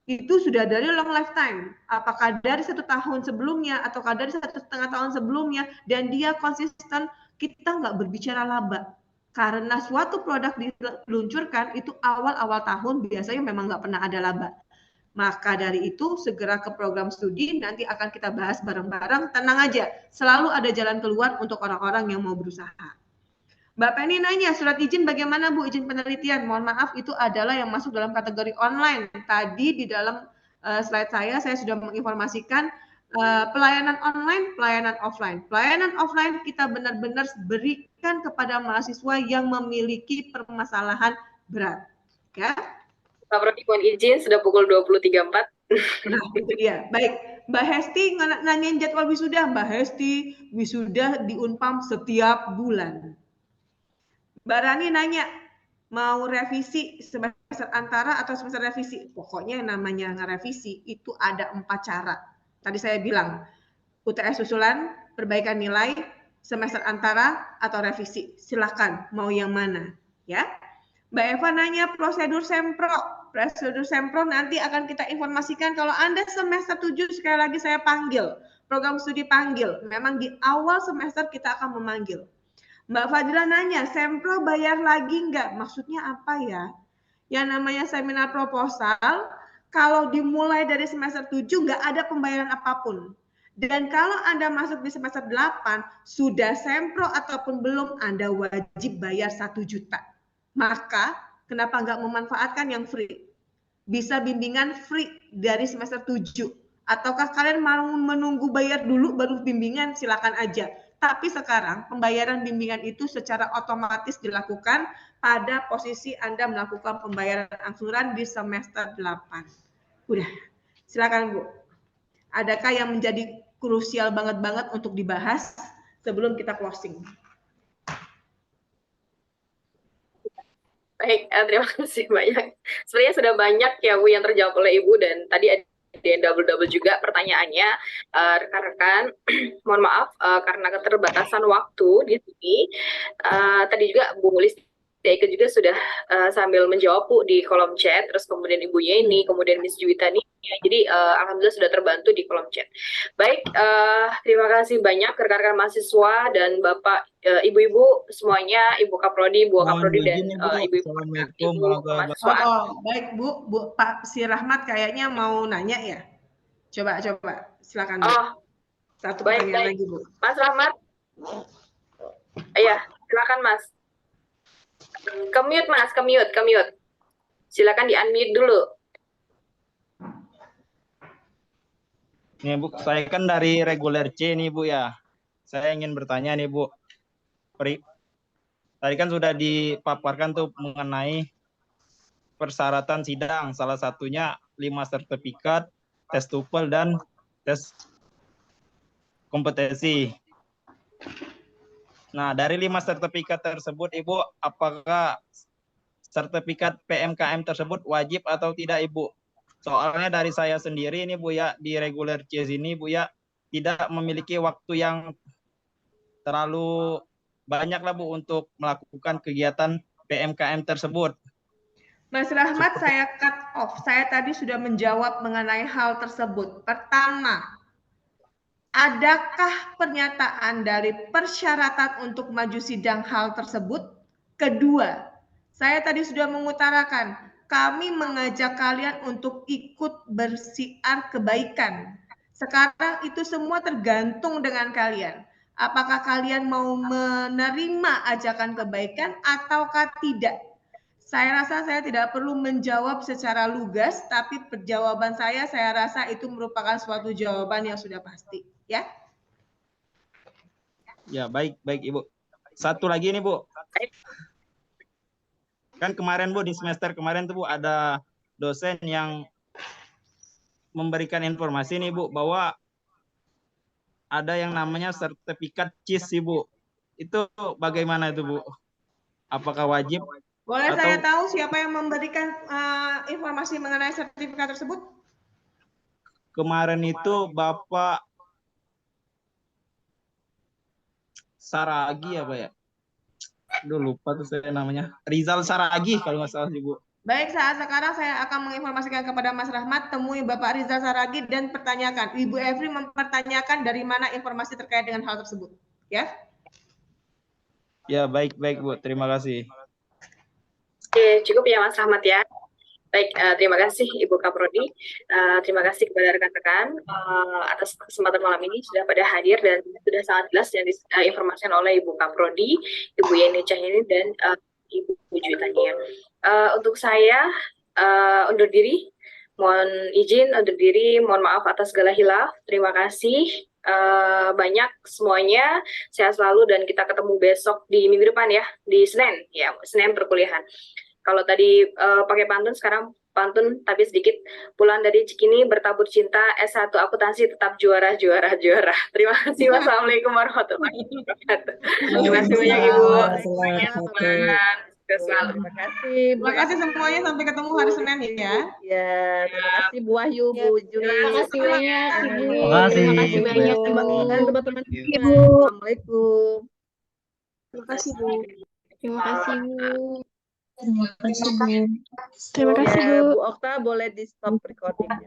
Itu sudah dari long lifetime. Apakah dari 1 tahun sebelumnya ataukah dari 1,5 tahun sebelumnya, dan dia konsisten, kita nggak berbicara laba. Karena suatu produk diluncurkan itu awal-awal tahun biasanya memang nggak pernah ada laba. Maka dari itu segera ke program studi, nanti akan kita bahas bareng-bareng. Tenang aja, selalu ada jalan keluar untuk orang-orang yang mau berusaha. Mbak Penny nanya, surat izin bagaimana Bu, izin penelitian? Mohon maaf, itu adalah yang masuk dalam kategori online. Tadi di dalam slide saya sudah menginformasikan pelayanan online, pelayanan offline. Pelayanan offline kita benar-benar berikan kepada mahasiswa yang memiliki permasalahan berat. Ya. Pak Prodi, mohon izin, sudah pukul 20.34. Nah, itu dia. Baik, Mbak Hesti nanyain jadwal wisuda. Mbak Hesti, wisuda di Unpam setiap bulan. Mbak Rani nanya, mau revisi semester antara atau semester revisi? Pokoknya yang namanya ngerevisi itu ada 4 cara. Tadi saya bilang, UTS susulan, perbaikan nilai, semester antara, atau revisi. Silakan, mau yang mana. Ya. Mbak Eva nanya prosedur sempro. Prosedur sempro nanti akan kita informasikan kalau Anda semester 7, sekali lagi saya panggil. Program studi panggil. Memang di awal semester kita akan memanggil. Mbak Fadila nanya, sempro bayar lagi enggak? Maksudnya apa ya? Yang namanya seminar proposal, kalau dimulai dari semester 7 nggak ada pembayaran apapun. Dan kalau Anda masuk di semester 8, sudah sempro ataupun belum, Anda wajib bayar 1 juta. Maka, kenapa nggak memanfaatkan yang free? Bisa bimbingan free dari semester 7. Ataukah kalian mau menunggu bayar dulu baru bimbingan? Silakan aja. Tapi sekarang pembayaran bimbingan itu secara otomatis dilakukan pada posisi Anda melakukan pembayaran angsuran di semester 8. Udah, silakan Bu. Adakah yang menjadi krusial banget untuk dibahas sebelum kita closing? Baik, terima kasih banyak. Sebenarnya sudah banyak ya Bu yang terjawab oleh Ibu, dan tadi ada yang double juga pertanyaannya. Rekan-rekan, mohon maaf karena keterbatasan waktu di sini. Tadi juga Bu Listi ikut juga sudah sambil menjawab Bu di kolom chat, terus kemudian Ibu Yeni, kemudian Miss Juwita nih. Jadi alhamdulillah sudah terbantu di kolom chat. Baik, terima kasih banyak rekan-rekan mahasiswa dan Bapak, Ibu-ibu semuanya, Ibu Kaprodi, Bu Kaprodi, dan Ibu-ibu mahasiswa. Baik Bu, Pak Si Rahmat kayaknya mau nanya ya. Coba silakan Bu. Satu pertanyaan lagi Bu. Mas Rahmat. Iya, silakan Mas. Ke-mute Mas, ke-mute. Silakan di-unmute dulu. Nih Bu, saya kan dari reguler C nih Bu ya. Saya ingin bertanya nih Bu. Tadi kan sudah dipaparkan tuh mengenai persyaratan sidang. Salah satunya 5 sertifikat, tes TOEFL, dan tes kompetensi. Nah, dari 5 sertifikat tersebut, Ibu, apakah sertifikat PMKM tersebut wajib atau tidak, Ibu? Soalnya dari saya sendiri ini Bu ya, di reguler C ini Bu ya, tidak memiliki waktu yang terlalu banyak lah Bu untuk melakukan kegiatan PMKM tersebut. Mas Rahmat, saya cut off. Saya tadi sudah menjawab mengenai hal tersebut. Pertama, adakah pernyataan dari persyaratan untuk maju sidang hal tersebut? Kedua, saya tadi sudah mengutarakan, kami mengajak kalian untuk ikut bersiar kebaikan. Sekarang itu semua tergantung dengan kalian. Apakah kalian mau menerima ajakan kebaikan ataukah tidak? Saya rasa saya tidak perlu menjawab secara lugas, tapi jawaban saya rasa itu merupakan suatu jawaban yang sudah pasti. Ya? Ya, baik Ibu. Satu lagi nih Bu. Kan kemarin Bu, di semester kemarin tuh Bu, ada dosen yang memberikan informasi nih Bu, bahwa ada yang namanya sertifikat CIS Ibu. Itu bagaimana itu Bu? Apakah wajib? Boleh saya tahu siapa yang memberikan informasi mengenai sertifikat tersebut? Kemarin itu Bapak Saragi apa ya? Aduh, lupa tuh saya namanya. Rizal Saragi kalau nggak salah Ibu. Baik, saat sekarang saya akan menginformasikan kepada Mas Rahmat, temui Bapak Rizal Saragi dan pertanyakan. Ibu Evri mempertanyakan dari mana informasi terkait dengan hal tersebut. Ya? Ya, baik Bu. Terima kasih. Oke, cukup ya Mas Rahmat ya. Baik, terima kasih Ibu Kaprodi. Terima kasih kepada rekan-rekan atas kesempatan malam ini sudah pada hadir dan sudah sangat jelas yang diinformasikan oleh Ibu Kaprodi, Ibu Yeni Cahyani, dan Ibu Juwitania. Untuk saya undur diri, mohon izin undur diri, mohon maaf atas segala hilaf. Terima kasih banyak semuanya, sehat selalu, dan kita ketemu besok di minggu depan ya, di Senin ya, Senin perkuliahan. Kalau tadi pakai pantun, sekarang pantun tapi sedikit. Pulang dari Cikini bertabur cinta, S1 akuntansi tetap juara. Terima kasih. Wassalamualaikum warahmatullahi wabarakatuh. Terima kasih banyak Ibu. Terima kasih. Terima kasih semuanya, sampai ketemu hari Senin ya. Ya, terima kasih Bu Wahyu, Bu Juli. Terima kasih banyak Ibu. Terima kasih. Terima kasih banyak dan teman-teman. Assalamualaikum. Terima kasih Bu. Terima kasih Bu. Terima kasih Bu. Terima kasih Ya, Bu. Bu Okta boleh di stop recordingnya.